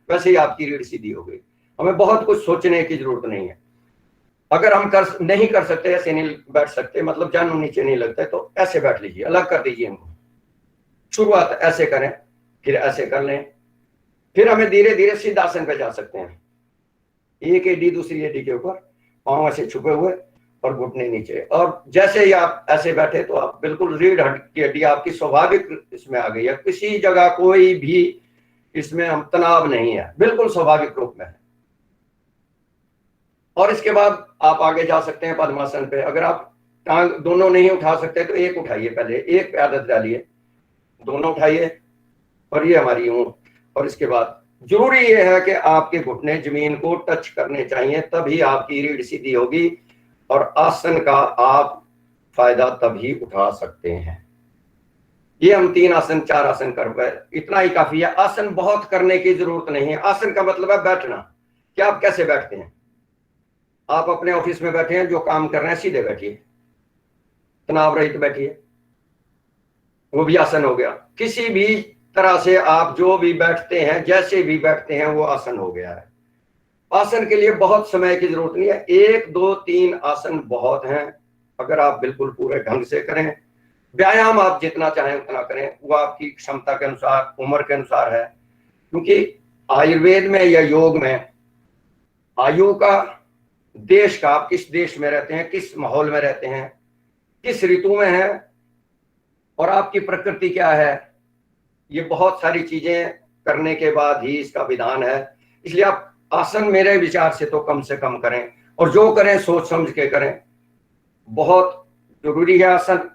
वैसे ही आपकी रीढ़ सीधी हो गई। हमें बहुत कुछ सोचने की जरूरत नहीं है। अगर हम नहीं कर सकते, ऐसे नहीं बैठ सकते, मतलब जानो नीचे नहीं लगता, तो ऐसे बैठ लीजिए, अलग कर दीजिए इनको। शुरुआत ऐसे करें, फिर ऐसे कर लें, फिर हमें धीरे धीरे सिद्धासन पे जा सकते हैं। एक एडी दूसरी एडी के ऊपर, पांव ऐसे छुपे हुए और घुटने नीचे, और जैसे ही आप ऐसे बैठे तो आप बिल्कुल रीढ़ की हड्डी आपकी स्वाभाविक इसमें आ गई है। किसी जगह कोई भी इसमें हम तनाव नहीं है, बिल्कुल स्वाभाविक रूप में है। और इसके बाद आप आगे जा सकते हैं पद्मासन पे। अगर आप टांग दोनों नहीं उठा सकते तो एक उठाइए, पहले एक पे आदत डालिए, दोनों उठाइए और ये हमारी यूं। और इसके बाद जरूरी ये है कि आपके घुटने जमीन को टच करने चाहिए, तभी आपकी रीढ़ सीधी होगी और आसन का आप फायदा तभी उठा सकते हैं। ये हम 3 आसन 4 आसन कर पाए, इतना ही काफी है। आसन बहुत करने की जरूरत नहीं है। आसन का मतलब है बैठना। कि आप कैसे बैठते हैं? आप अपने ऑफिस में बैठे हैं, जो काम कर रहे हैं सीधे बैठिए, तनाव रहित बैठिए, वो भी आसन हो गया। किसी भी तरह से आप जो भी बैठते हैं, जैसे भी बैठते हैं, वो आसन हो गया है। आसन के लिए बहुत समय की जरूरत नहीं है, 1 2 3 आसन बहुत हैं, अगर आप बिल्कुल पूरे ढंग से करें। व्यायाम आप जितना चाहें उतना करें, वो आपकी क्षमता के अनुसार, उम्र के अनुसार है। क्योंकि आयुर्वेद में या योग में आयु का, देश का, आप किस देश में रहते हैं, किस माहौल में रहते हैं, किस ऋतु में है, और आपकी प्रकृति क्या है, ये बहुत सारी चीजें करने के बाद ही इसका विधान है। इसलिए आप आसन मेरे विचार से तो कम से कम करें, और जो करें सोच समझ के करें। बहुत जरूरी है आसन,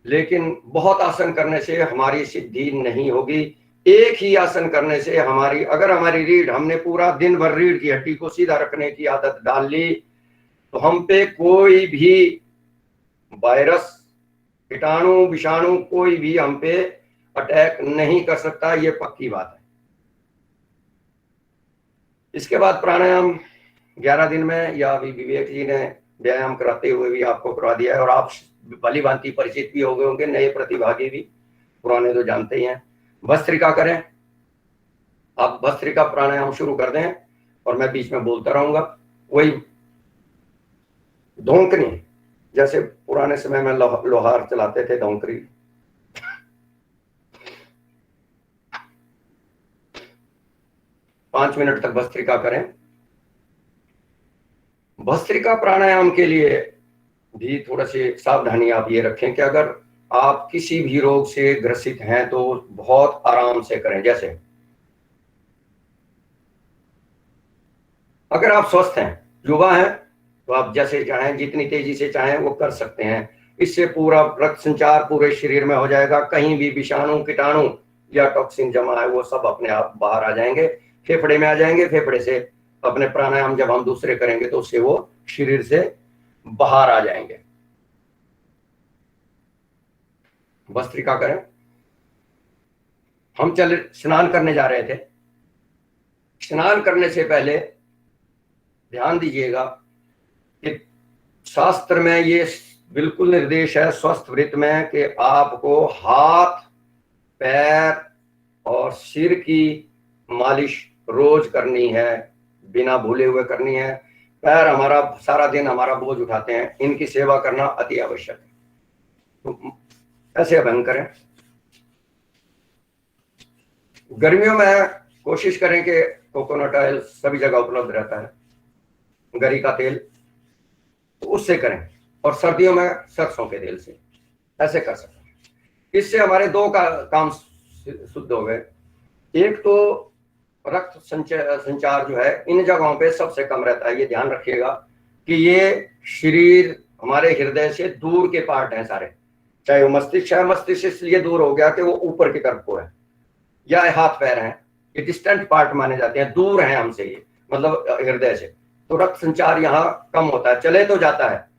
लेकिन बहुत आसन करने से हमारी सिद्धि नहीं होगी। एक ही आसन करने से हमारी, अगर हमारी रीढ़, हमने पूरा दिन भर रीढ़ की हड्डी को सीधा रखने की आदत डाल ली, तो हम पे कोई भी वायरस, कीटाणु, विषाणु कोई भी हम पे अटैक नहीं कर सकता, ये पक्की बात है। इसके बाद प्राणायाम 11 दिन में, या अभी विवेक जी ने व्यायाम कराते हुए भी आपको करवा दिया है, और आप भली भांति परिचित भी हो गए होंगे, नए प्रतिभागी भी, पुराने तो जानते ही हैं। भस्त्रिका करें, आप भस्त्रिका प्राणायाम शुरू कर दें, और मैं बीच में बोलता रहूंगा। वही धोंकनी, जैसे पुराने समय में लोहार चलाते थे, धोंकरी। पांच मिनट तक भस्त्रिका करें। भस्त्रिका प्राणायाम के लिए भी थोड़ा सी सावधानी आप ये रखें कि अगर आप किसी भी रोग से ग्रसित हैं तो बहुत आराम से करें। जैसे अगर आप स्वस्थ हैं, युवा हैं, तो आप जैसे चाहें, जितनी तेजी से चाहें वो कर सकते हैं। इससे पूरा रक्त संचार पूरे शरीर में हो जाएगा। कहीं भी विषाणु, कीटाणु या टॉक्सिन जमा है, वो सब अपने आप बाहर आ जाएंगे। फेफड़े में आ जाएंगे, फेफड़े से अपने प्राणायाम जब हम दूसरे करेंगे तो उससे वो शरीर से बाहर आ जाएंगे। भस्त्रिका करें। हम चल स्नान करने जा रहे थे। स्नान करने से पहले ध्यान दीजिएगा कि शास्त्र में ये बिल्कुल निर्देश है स्वस्थ वृत्त में कि आपको हाथ, पैर और सिर की मालिश रोज करनी है, बिना भूले हुए करनी है। पैर हमारा सारा दिन हमारा बोझ उठाते हैं, इनकी सेवा करना अति आवश्यक है। तो ऐसे अभ्यंग करें। गर्मियों में कोशिश करें कि कोकोनट ऑयल सभी जगह उपलब्ध रहता है, गरी का तेल, तो उससे करें। और सर्दियों में सरसों के तेल से ऐसे कर सकते हैं। इससे हमारे दो काम शुद्ध हो गए। एक तो रक्त संचार जो है इन जगहों पे सबसे कम रहता है। ये ध्यान रखिएगा कि ये शरीर हमारे हृदय से दूर के पार्ट हैं सारे, चाहे वो मस्तिष्क है, मस्तिष्क इसलिए दूर हो गया कि वो ऊपर की तरफ को है, या हाथ पैर हैं, ये डिस्टेंट पार्ट माने जाते हैं, दूर हैं हमसे, ये मतलब हृदय से। तो रक्त संचार यहाँ कम होता है, चले तो जाता है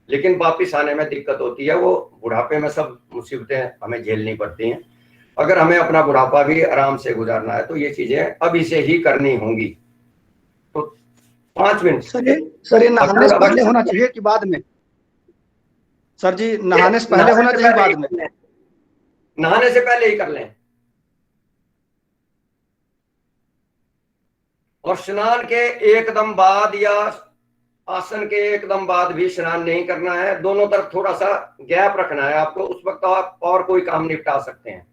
लेकिन वापिस आने में दिक्कत होती है। वो बुढ़ापे में सब मुसीबतें हमें झेलनी पड़ती हैं। अगर हमें अपना बुढ़ापा भी आराम से गुजारना है तो ये चीजें अभी से ही करनी होंगी। तो 5 मिनट। सर ये नहाने से पहले होना चाहिए कि बाद में? सर जी नहाने से पहले होना चाहिए बाद में? नहाने से पहले ही कर लें। और स्नान के एकदम बाद या आसन के एकदम बाद भी स्नान नहीं करना है। दोनों तरफ थोड़ा सा गैप रखना है आपको। उस वक्त आप और कोई काम निपटा सकते हैं।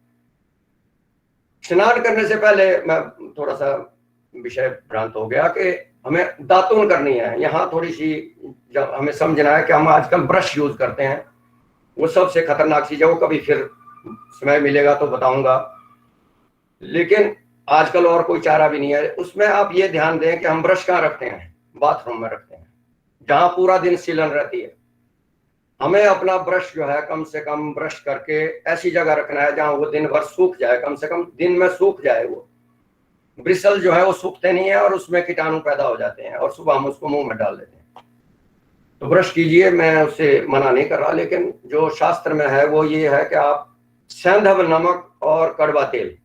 स्नान करने से पहले मैं थोड़ा सा विषय भ्रांत हो गया कि हमें दातुन करनी है। यहाँ थोड़ी सी जब हमें समझना है कि हम आजकल ब्रश यूज करते हैं, वो सबसे खतरनाक चीज है। वो कभी फिर समय मिलेगा तो बताऊंगा, लेकिन आजकल और कोई चारा भी नहीं है। उसमें आप ये ध्यान दें कि हम ब्रश कहाँ रखते हैं? बाथरूम में रखते हैं, जहां पूरा दिन सीलन रहती है। हमें अपना ब्रश जो है कम से कम ब्रश करके ऐसी जगह रखना है जहां वो दिन भर सूख जाए, कम से कम दिन में सूख जाए। वो ब्रिसल जो है वो सूखते नहीं है और उसमें कीटाणु पैदा हो जाते हैं और सुबह हम उसको मुंह में डाल देते हैं। तो ब्रश कीजिए, मैं उससे मना नहीं कर रहा, लेकिन जो शास्त्र में है वो ये है कि आप सैंधव नमक और कड़वा तेल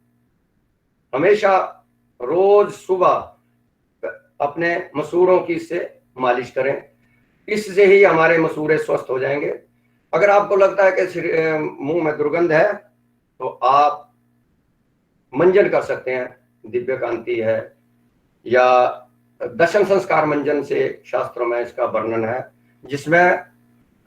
हमेशा रोज सुबह अपने मसूड़ों की से मालिश करें। इससे ही हमारे मसूड़े स्वस्थ हो जाएंगे। अगर आपको लगता है कि मुंह में दुर्गंध है तो आप मंजन कर सकते हैं, दिव्य कांति है या दशम संस्कार मंजन से शास्त्रों में इसका वर्णन है, जिसमें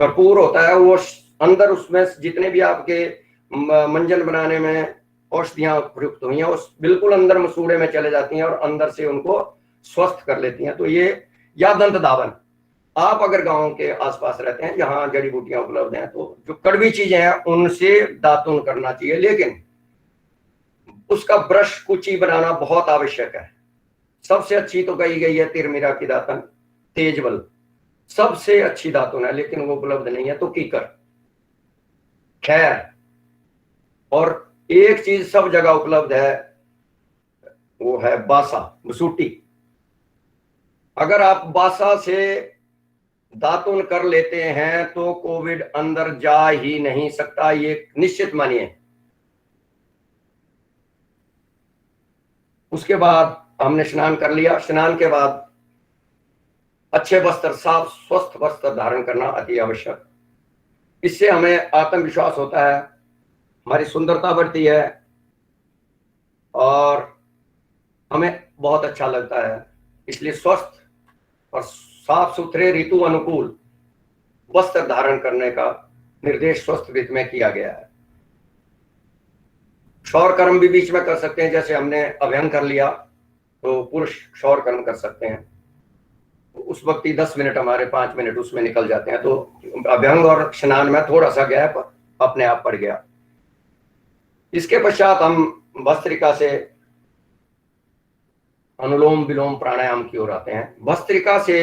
कर्पूर होता है। वो अंदर उसमें जितने भी आपके मंजन बनाने में औषधियां प्रयुक्त हुई हैं उस बिल्कुल अंदर मसूड़े में चले जाती हैं और अंदर से उनको स्वस्थ कर लेती हैं। तो ये या दंत दावन, आप अगर गांव के आसपास रहते हैं जहां जड़ी बूटियां उपलब्ध हैं तो जो कड़वी चीजें हैं उनसे दातुन करना चाहिए, लेकिन उसका ब्रश कुची बनाना बहुत आवश्यक है। सबसे अच्छी तो कही गई है तिरमिरा की दातन, तेजबल सबसे अच्छी दातुन है, लेकिन वो उपलब्ध नहीं है तो कीकर। खैर, और एक चीज सब जगह उपलब्ध है, वो है बासा, बसूटी। अगर आप बासा से दातुन कर लेते हैं तो कोविड अंदर जा ही नहीं सकता, ये निश्चित मानिए। उसके बाद हमने स्नान कर लिया। स्नान के बाद अच्छे वस्त्र, साफ स्वस्थ वस्त्र धारण करना अति आवश्यक। इससे हमें आत्मविश्वास होता है, हमारी सुंदरता बढ़ती है और हमें बहुत अच्छा लगता है। इसलिए स्वस्थ और साफ सुथरे ऋतु अनुकूल वस्त्र धारण करने का निर्देश स्वस्थ ऋतु में किया गया है। क्षौर कर्म भी बीच में कर सकते हैं, जैसे हमने अभ्यंग कर लिया तो पुरुष क्षौर कर्म कर सकते हैं। उस वक्त ही 10 मिनट हमारे 5 मिनट उसमें निकल जाते हैं। तो अभ्यंग और स्नान में थोड़ा सा गैप अपने आप पड़ गया। इसके पश्चात हम भस्त्रिका से अनुलोम विलोम प्राणायाम की ओर आते हैं। भस्त्रिका से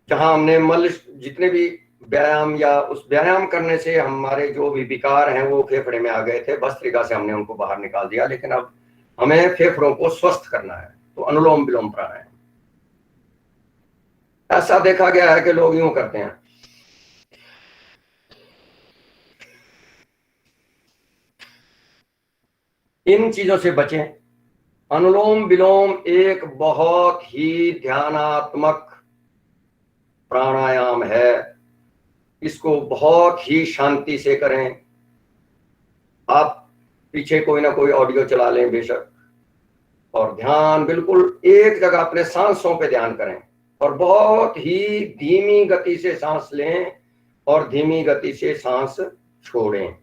जहां हमने मल जितने भी व्यायाम या उस व्यायाम करने से हमारे जो भी विकार हैं वो फेफड़े में आ गए थे, भस्त्रिका से हमने उनको बाहर निकाल दिया। लेकिन अब हमें फेफड़ों को स्वस्थ करना है, तो अनुलोम विलोम प्राणायाम। ऐसा देखा गया है कि लोग यूं करते हैं, इन चीजों से बचें। अनुलोम विलोम एक बहुत ही ध्यानात्मक प्राणायाम है, इसको बहुत ही शांति से करें। आप पीछे कोई ना कोई ऑडियो चला लें बेशक, और ध्यान बिल्कुल एक जगह अपने सांसों पे ध्यान करें, और बहुत ही धीमी गति से सांस लें और धीमी गति से सांस छोड़ें।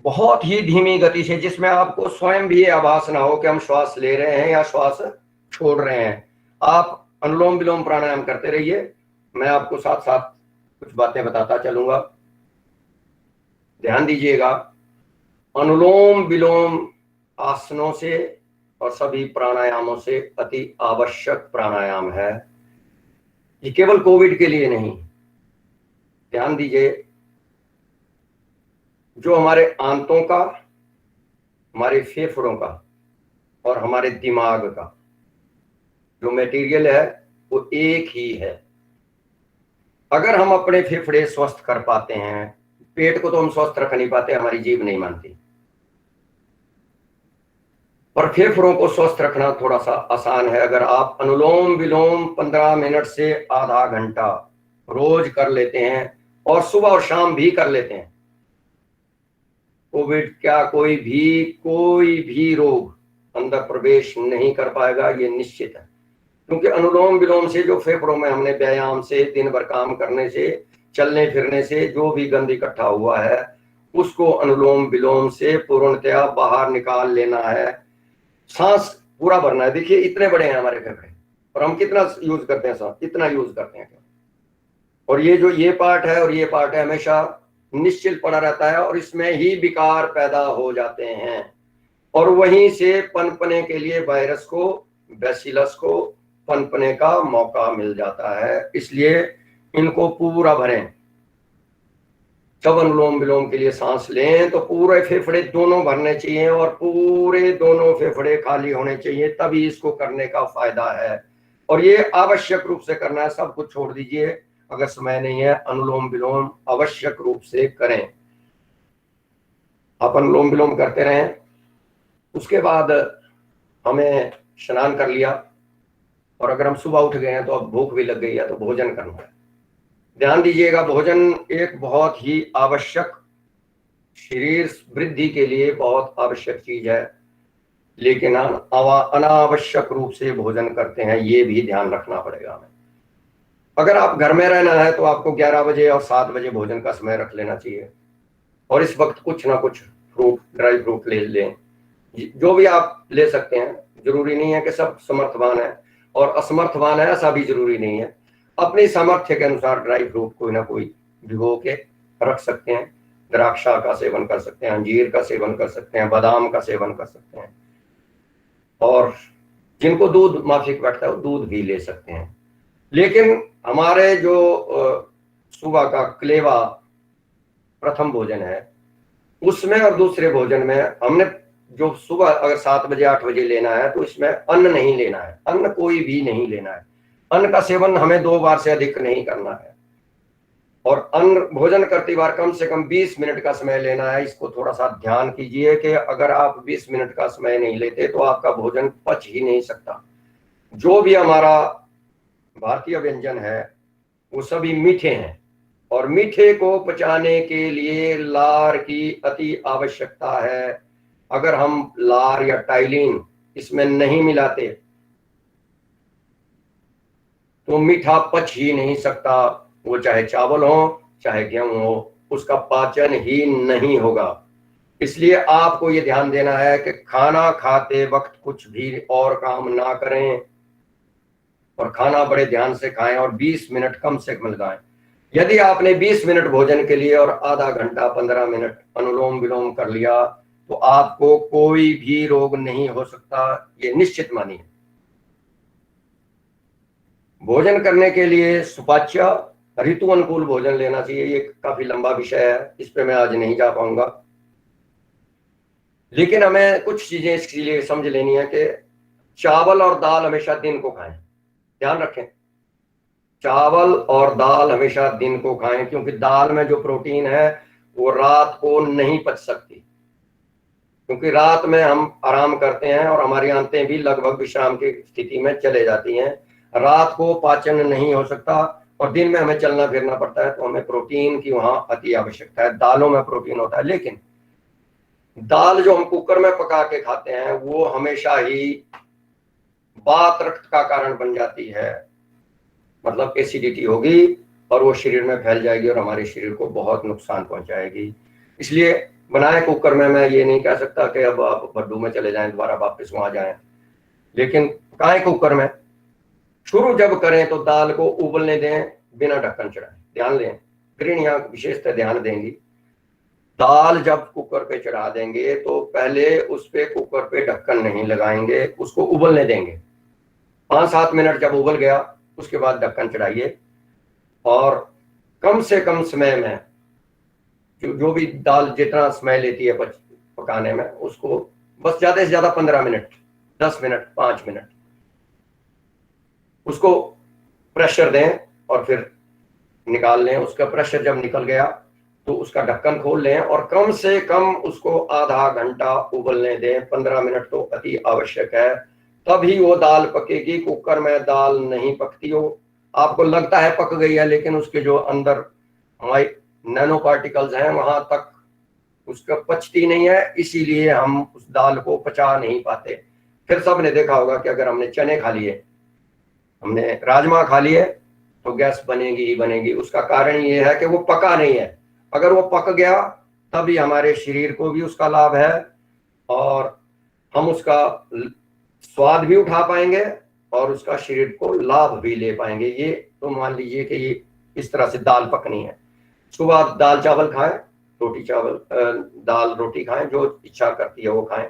बहुत ही धीमी गति से, जिसमें आपको स्वयं भी आभास ना हो कि हम श्वास ले रहे हैं या श्वास छोड़ रहे हैं। आप अनुलोम विलोम प्राणायाम करते रहिए, मैं आपको साथ साथ कुछ बातें बताता चलूंगा। ध्यान दीजिएगा, अनुलोम विलोम आसनों से और सभी प्राणायामों से अति आवश्यक प्राणायाम है। ये केवल कोविड के लिए नहीं। ध्यान दीजिए, जो हमारे आंतों का, हमारे फेफड़ों का और हमारे दिमाग का जो मटेरियल है वो एक ही है। अगर हम अपने फेफड़े स्वस्थ कर पाते हैं, पेट को तो हम स्वस्थ रख नहीं पाते, हमारी जीभ नहीं मानती, पर फेफड़ों को स्वस्थ रखना थोड़ा सा आसान है। अगर आप अनुलोम विलोम 15 मिनट से आधा घंटा रोज कर लेते हैं, और सुबह और शाम भी कर लेते हैं, कोविड क्या कोई भी रोग अंदर प्रवेश नहीं कर पाएगा, ये निश्चित है। क्योंकि अनुलोम विलोम से जो फेफड़ों में हमने व्यायाम से, दिन भर काम करने से, चलने फिरने से जो भी गंद इकट्ठा हुआ है, उसको अनुलोम विलोम से पूर्णतया बाहर निकाल लेना है। सांस पूरा भरना है। देखिए इतने बड़े हैं हमारे फेफड़े, और हम कितना यूज करते हैं सांस, इतना यूज करते हैं। और ये जो ये पार्ट है और ये पार्ट है हमेशा निश्चल पड़ा रहता है, और इसमें ही विकार पैदा हो जाते हैं, और वहीं से पनपने के लिए वायरस को, बैसिलस को पनपने का मौका मिल जाता है। इसलिए इनको पूरा भरें। जब अनुलोम विलोम के लिए सांस लें तो पूरे फेफड़े दोनों भरने चाहिए और पूरे दोनों फेफड़े खाली होने चाहिए, तभी इसको करने का फायदा है। और ये आवश्यक रूप से करना है, सब कुछ छोड़ दीजिए। अगर समय नहीं है, अनुलोम विलोम आवश्यक रूप से करें। आप अनुलोम विलोम करते रहें। उसके बाद हमें स्नान कर लिया, और अगर हम सुबह उठ गए हैं तो अब भूख भी लग गई है, तो भोजन करना है। ध्यान दीजिएगा, भोजन एक बहुत ही आवश्यक, शरीर वृद्धि के लिए बहुत आवश्यक चीज है, लेकिन हम अनावश्यक रूप से भोजन करते हैं, ये भी ध्यान रखना पड़ेगा हमें। अगर आप घर में रहना है तो आपको 11 बजे और 7 बजे भोजन का समय रख लेना चाहिए, और इस वक्त कुछ ना कुछ फ्रूट, ड्राई फ्रूट ले लें, जो भी आप ले सकते हैं। जरूरी नहीं है कि सब समर्थवान है और असमर्थवान है, ऐसा भी जरूरी नहीं है। अपनी सामर्थ्य के अनुसार ड्राई फ्रूट कोई ना कोई भिगो के रख सकते हैं। द्राक्षा का सेवन कर सकते हैं, अंजीर का सेवन कर सकते हैं, बादाम का सेवन कर सकते हैं, और जिनको दूध माफिक बैठता है वो दूध भी ले सकते हैं। लेकिन हमारे जो सुबह का क्लेवा प्रथम भोजन है, उसमें और दूसरे भोजन में हमने जो सुबह अगर 7 बजे 8 बजे लेना है, तो इसमें अन्न नहीं लेना है, अन्न कोई भी नहीं लेना है। अन्न का सेवन हमें 2 बार से अधिक नहीं करना है, और अन्न भोजन करती बार कम से कम 20 मिनट का समय लेना है। इसको थोड़ा सा ध्यान कीजिए कि अगर आप 20 मिनट का समय नहीं लेते तो आपका भोजन पच ही नहीं सकता। जो भी हमारा भारतीय व्यंजन है वो सभी मीठे हैं, और मीठे को पचाने के लिए लार की अति आवश्यकता है। अगर हम लार या टाइलिन इसमें नहीं मिलाते तो मीठा पच ही नहीं सकता। वो चाहे चावल हो चाहे गेहूं हो, उसका पाचन ही नहीं होगा। इसलिए आपको ये ध्यान देना है कि खाना खाते वक्त कुछ भी और काम ना करें और खाना बड़े ध्यान से खाएं और 20 मिनट कम से कम लगाएं। यदि आपने 20 मिनट भोजन के लिए और आधा घंटा 15 मिनट अनुलोम विलोम कर लिया तो आपको कोई भी रोग नहीं हो सकता, ये निश्चित मानिए। भोजन करने के लिए सुपाच्य ऋतु अनुकूल भोजन लेना चाहिए। ये काफी लंबा विषय है, इस पे मैं आज नहीं जा पाऊंगा, लेकिन हमें कुछ चीजें इसके लिए समझ लेनी है कि चावल और दाल हमेशा दिन को खाएं। ध्यान रखें, चावल और दाल हमेशा दिन को खाएं, क्योंकि दाल में जो प्रोटीन है वो रात को नहीं पच सकती, क्योंकि रात में हम आराम करते हैं और हमारी आंतें भी लगभग विश्राम की स्थिति में चले जाती हैं। रात को पाचन नहीं हो सकता और दिन में हमें चलना फिरना पड़ता है, तो हमें प्रोटीन की वहां अति आवश्यकता है। दालों में प्रोटीन होता है, लेकिन दाल जो हम कुकर में पका के खाते हैं वो हमेशा ही वात रक्त का कारण बन जाती है, मतलब एसिडिटी होगी और वो शरीर में फैल जाएगी और हमारे शरीर को बहुत नुकसान पहुंचाएगी। इसलिए बनाए कुकर में मैं ये नहीं कह सकता कि अब आप भड्डू में चले जाएं, दोबारा वापस वहां जाएं, लेकिन पकाए कुकर में शुरू जब करें तो दाल को उबलने दें बिना ढक्कन चढ़ाए। ध्यान लें, गृहिणियां विशेषतः ध्यान देंगी, दाल जब कुकर पे चढ़ा देंगे तो पहले उस पे कुकर पे ढक्कन नहीं लगाएंगे, उसको उबलने देंगे। 5-7 मिनट जब उबल गया उसके बाद ढक्कन चढ़ाइए और कम से कम समय में जो भी दाल जितना समय लेती है पकाने में, उसको बस ज्यादा से ज्यादा 15 मिनट, 10 मिनट, 5 मिनट उसको प्रेशर दें और फिर निकाल लें। उसका प्रेशर जब निकल गया तो उसका ढक्कन खोल लें और कम से कम उसको आधा घंटा उबलने दें। 15 मिनट तो अति आवश्यक है, तभी वो दाल पकेगी। कुकर में दाल नहीं पकती हो, आपको लगता है पक गई है, लेकिन उसके जो अंदर नैनो पार्टिकल्स हैं वहां तक उसका पचती नहीं है, इसीलिए हम उस दाल को पचा नहीं पाते। फिर सबने देखा होगा कि अगर हमने चने खा लिए, हमने राजमा खा लिए, तो गैस बनेगी ही बनेगी। उसका कारण ये है कि वो पका नहीं है। अगर वो पक गया तभी हमारे शरीर को भी उसका लाभ है और हम उसका स्वाद भी उठा पाएंगे और उसका शरीर को लाभ भी ले पाएंगे। ये तो मान लीजिए कि ये इस तरह से दाल पकनी है। सुबह दाल चावल खाएं, रोटी चावल दाल रोटी खाएं, जो इच्छा करती है वो खाएं,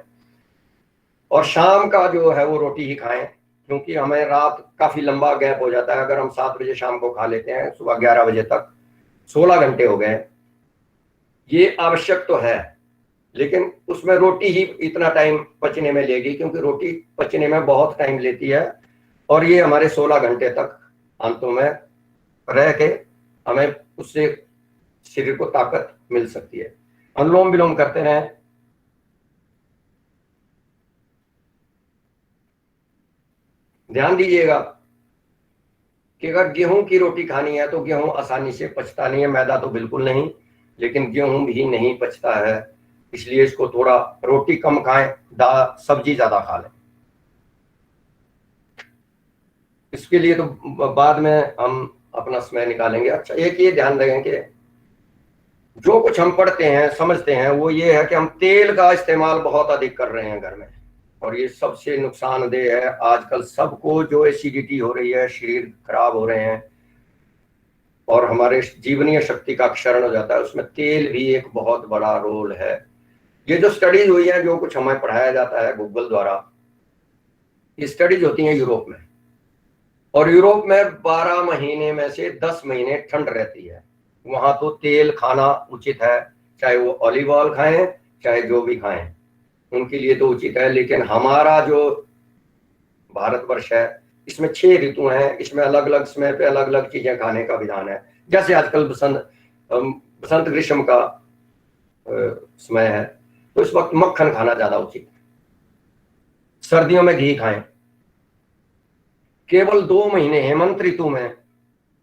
और शाम का जो है वो रोटी ही खाएं, क्योंकि हमें रात काफी लंबा गैप हो जाता है। अगर हम 7 बजे शाम को खा लेते हैं, सुबह 11 बजे तक 16 घंटे हो गए। ये आवश्यक तो है, लेकिन उसमें रोटी ही इतना टाइम पचने में लेगी, क्योंकि रोटी पचने में बहुत टाइम लेती है और ये हमारे 16 घंटे तक आंतों में रह के हमें उससे शरीर को ताकत मिल सकती है। अनुलोम विलोम करते रहें। ध्यान दीजिएगा कि अगर गेहूं की रोटी खानी है तो गेहूं आसानी से पचता नहीं है, मैदा तो बिल्कुल नहीं, लेकिन गेहूं भी नहीं पचता है, इसलिए इसको थोड़ा रोटी कम खाएं, दाल सब्जी ज्यादा खा लें। इसके लिए तो बाद में हम अपना समय निकालेंगे। अच्छा, एक ये ध्यान रखें कि जो कुछ हम पढ़ते हैं समझते हैं वो ये है कि हम तेल का इस्तेमाल बहुत अधिक कर रहे हैं घर में, और ये सबसे नुकसानदेह है। आजकल सबको जो एसिडिटी हो रही है, शरीर खराब हो रहे हैं और हमारे जीवनीय शक्ति का क्षरण हो जाता है, उसमें तेल भी एक बहुत बड़ा रोल है। ये जो स्टडीज हुई है, जो कुछ हमें पढ़ाया जाता है गूगल द्वारा, ये स्टडीज होती हैं यूरोप में, और यूरोप में 12 महीने में से 10 महीने ठंड रहती है। वहां तो तेल खाना उचित है, चाहे वो ऑलिव ऑयल खाएं चाहे जो भी खाएं, उनके लिए तो उचित है। लेकिन हमारा जो भारतवर्ष है, इसमें 6 ऋतु हैं, इसमें अलग अलग समय पे अलग अलग चीजें खाने का विधान है। जैसे आजकल बसंत ग्रीष्म का समय है, तो इस वक्त मक्खन खाना ज्यादा उचित है। सर्दियों में घी खाएं। केवल 2 महीने हेमंत ऋतु में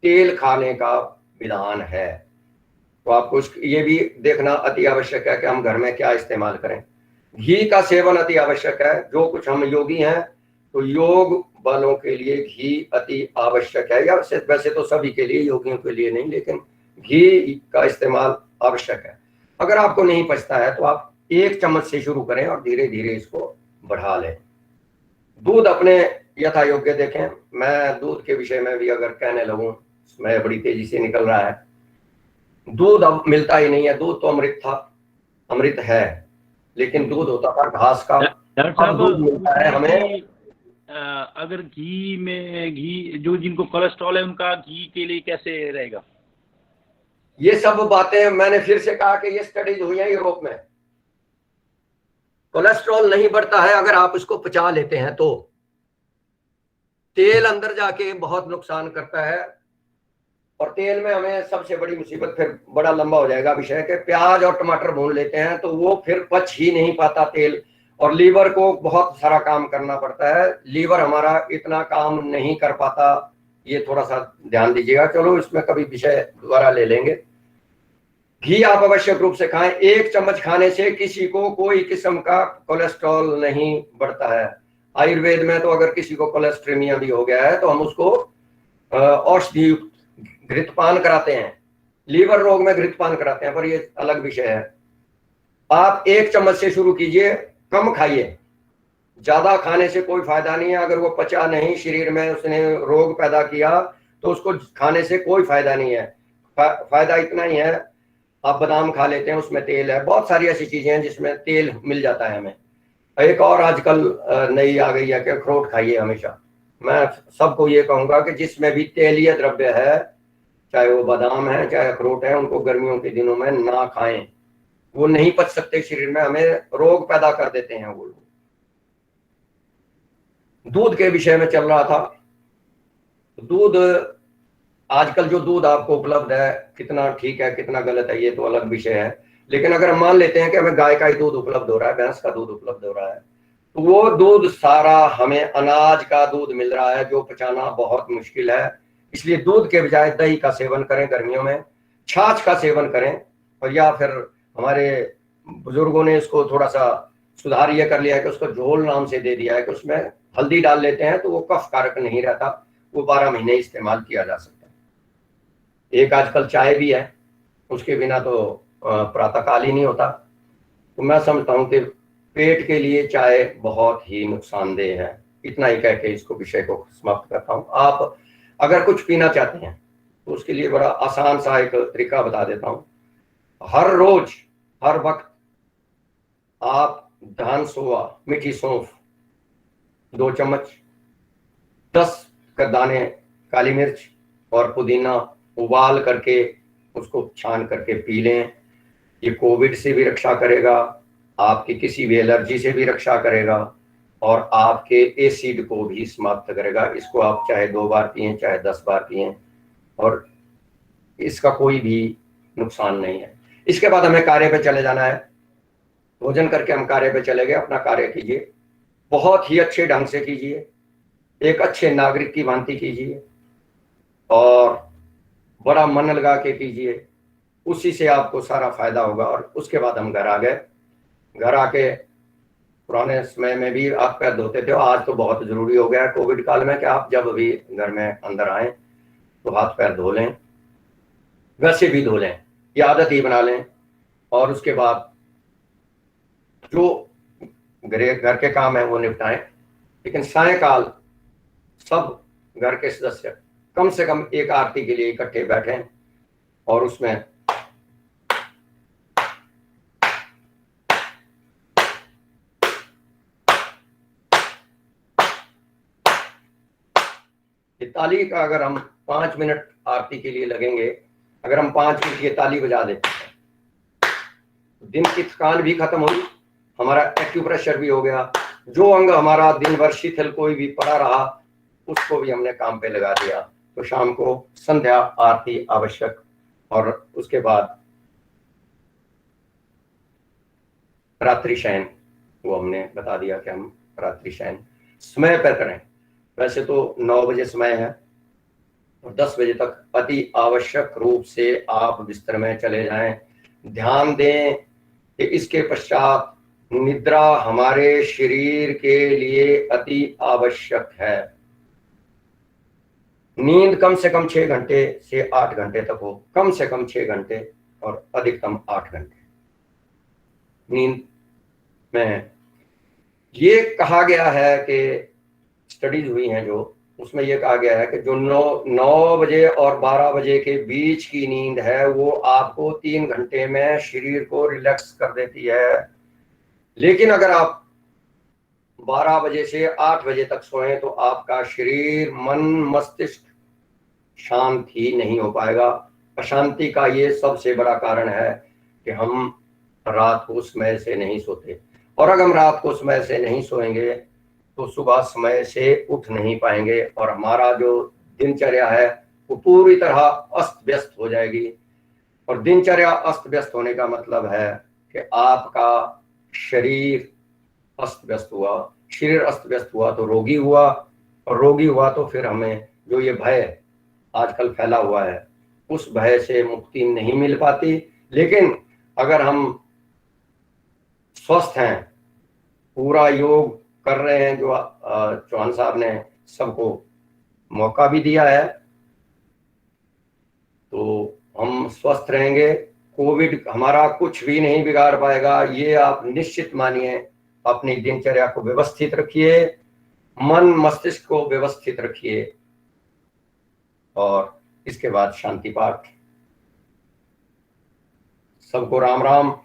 तेल खाने का विधान है। तो आपको ये भी देखना अति आवश्यक है कि हम घर में क्या इस्तेमाल करें। घी का सेवन अति आवश्यक है। जो कुछ हम योगी हैं तो योग वालों के लिए घी अति आवश्यक है, या वैसे तो सभी के लिए, योगियों के लिए नहीं, लेकिन घी का इस्तेमाल आवश्यक है। अगर आपको नहीं पचता है तो आप 1 चम्मच से शुरू करें और धीरे धीरे इसको बढ़ा लें। दूध अपने यथा योग्य देखें। मैं दूध के विषय में भी अगर कहने लगूं, समय बड़ी तेजी से निकल रहा है। दूध अब मिलता ही नहीं है। दूध तो अमृत था, अमृत है, लेकिन दूध होता था घास का। डॉक्टर अब दूध साहब मिलता है हमें। अगर घी जो जिनको कोलेस्ट्रॉल है उनका घी के लिए कैसे रहेगा? ये सब बातें मैंने फिर से कहा कि ये स्टडीज हुई है यूरोप में। कोलेस्ट्रॉल नहीं बढ़ता है अगर आप इसको पचा लेते हैं तो। तेल अंदर जाके बहुत नुकसान करता है, और तेल में हमें सबसे बड़ी मुसीबत, फिर बड़ा लंबा हो जाएगा विषय, के प्याज और टमाटर भून लेते हैं तो वो फिर पच ही नहीं पाता तेल, और लीवर को बहुत सारा काम करना पड़ता है। लीवर हमारा इतना काम नहीं कर पाता, ये थोड़ा सा ध्यान दीजिएगा। चलो इसमें कभी विषय दोबारा ले लेंगे। घी आप आवश्यक रूप से खाएं। 1 चम्मच खाने से किसी को कोई किस्म का कोलेस्ट्रॉल नहीं बढ़ता है। आयुर्वेद में तो अगर किसी को कोलेस्ट्रेमिया भी हो गया है तो हम उसको औषधि घृतपान कराते हैं। लीवर रोग में घृतपान कराते हैं, पर ये अलग विषय है। आप 1 चम्मच से शुरू कीजिए, कम खाइए। ज्यादा खाने से कोई फायदा नहीं है। अगर वो पचा नहीं, शरीर में उसने रोग पैदा किया, तो उसको खाने से कोई फायदा नहीं है। फायदा इतना ही है, आप बादाम खा लेते हैं, उसमें तेल है। बहुत सारी ऐसी चीजें हैं जिसमें तेल मिल जाता है हमें। एक और आजकल नई आ गई है कि अखरोट खाइए हमेशा। मैं सबको ये कहूंगा कि जिसमें भी तेलीय द्रव्य है, चाहे वो बादाम है चाहे अखरोट है, उनको गर्मियों के दिनों में ना खाएं। वो नहीं पच सकते शरीर में, हमें रोग पैदा कर देते हैं वो लोग। दूध के विषय में चल रहा था। दूध, आजकल जो दूध आपको उपलब्ध है, कितना ठीक है कितना गलत है ये तो अलग विषय है, लेकिन अगर हम मान लेते हैं कि हमें गाय का ही दूध उपलब्ध हो रहा है, भैंस का दूध उपलब्ध हो रहा है, तो वो दूध सारा हमें अनाज का दूध मिल रहा है जो पचाना बहुत मुश्किल है। इसलिए दूध के बजाय दही का सेवन करें गर्मियों में, छाछ का सेवन करें। और या फिर हमारे बुजुर्गों ने इसको थोड़ा सा सुधार ये कर लिया है कि उसको झोल नाम से दे दिया है, कि उसमें हल्दी डाल लेते हैं तो वो कफ कारक नहीं रहता, वो 12 महीने इस्तेमाल किया जा सकता है। एक आजकल चाय भी है, उसके बिना तो प्रातःकाल ही नहीं होता। तो मैं समझता हूँ कि पेट के लिए चाय बहुत ही नुकसानदेह है। इतना ही कह के इसको विषय को समाप्त करता हूँ। आप अगर कुछ पीना चाहते हैं तो उसके लिए बड़ा आसान सा एक तरीका बता देता हूँ। हर रोज हर वक्त आप धान सोआ, मीठी सौंफ 2 चम्मच, 10 दाने काली मिर्च और पुदीना उबाल करके उसको छान करके पी लें। ये कोविड से भी रक्षा करेगा, आपकी किसी भी एलर्जी से भी रक्षा करेगा, और आपके एसिड को भी समाप्त करेगा। इसको आप चाहे 2 बार पिएं चाहे 10 बार पिएं, और इसका कोई भी नुकसान नहीं है। इसके बाद हमें कार्य पे चले जाना है। भोजन करके हम कार्य पे चले गए। अपना कार्य कीजिए, बहुत ही अच्छे ढंग से कीजिए, एक अच्छे नागरिक की भांति कीजिए, और बड़ा मन लगा के कीजिए। उसी से आपको सारा फायदा होगा। और उसके बाद हम घर आ गए। घर आके पुराने समय में भी हाथ पैर धोते थे, आज तो बहुत जरूरी हो गया है कोविड काल में कि आप जब भी घर में अंदर आए तो हाथ पैर धो लें, वैसे भी धो लें, ये आदत ही बना लें। और उसके बाद जो घर के काम है वो निपटाएं। लेकिन सायंकाल सब घर के सदस्य कम से कम एक आरती के लिए इकट्ठे बैठें, और उसमें ताली का, अगर हम 5 मिनट आरती के लिए लगेंगे, अगर हम 5 मिनट ये ताली बजा दें, दिन की थकान भी खत्म होगी, हमारा एक्यूप्रेशर भी हो गया, जो अंग हमारा दिन भर शिथिल कोई भी पड़ा रहा उसको भी हमने काम पे लगा दिया। तो शाम को संध्या आरती आवश्यक, और उसके बाद रात्रि शयन, वो हमने बता दिया कि हम रात्रि शयन समय पर करें। वैसे तो 9 बजे समय है, और 10 बजे तक अति आवश्यक रूप से आप बिस्तर में चले जाएं। ध्यान दें कि इसके पश्चात निद्रा हमारे शरीर के लिए अति आवश्यक है। नींद कम से कम 6 घंटे से 8 घंटे तक हो, कम से कम 6 घंटे और अधिकतम 8 घंटे नींद में। ये कहा गया है कि स्टडीज हुई हैं जो, उसमें यह कहा गया है कि जो 9 बजे और 12 बजे के बीच की नींद है वो आपको 3 घंटे में शरीर को रिलैक्स कर देती है। लेकिन अगर आप 12 बजे से 8 बजे तक सोएं तो आपका शरीर, मन, मस्तिष्क शांत ही नहीं हो पाएगा। अशांति का ये सबसे बड़ा कारण है कि हम रात को समय से नहीं सोते, और अगर हम रात को समय से नहीं सोएंगे तो सुबह समय से उठ नहीं पाएंगे और हमारा जो दिनचर्या है वो पूरी तरह अस्त व्यस्त हो जाएगी। और दिनचर्या अस्त व्यस्त होने का मतलब है कि आपका शरीर अस्त व्यस्त हुआ। शरीर अस्त व्यस्त हुआ तो रोगी हुआ, और रोगी हुआ तो फिर हमें जो ये भय आजकल फैला हुआ है उस भय से मुक्ति नहीं मिल पाती। लेकिन अगर हम स्वस्थ हैं, पूरा योग कर रहे हैं, जो चौहान साहब ने सबको मौका भी दिया है, तो हम स्वस्थ रहेंगे। कोविड हमारा कुछ भी नहीं बिगाड़ पाएगा, ये आप निश्चित मानिए। अपनी दिनचर्या को व्यवस्थित रखिए, मन मस्तिष्क को व्यवस्थित रखिए, और इसके बाद शांति पाठ। सबको राम राम।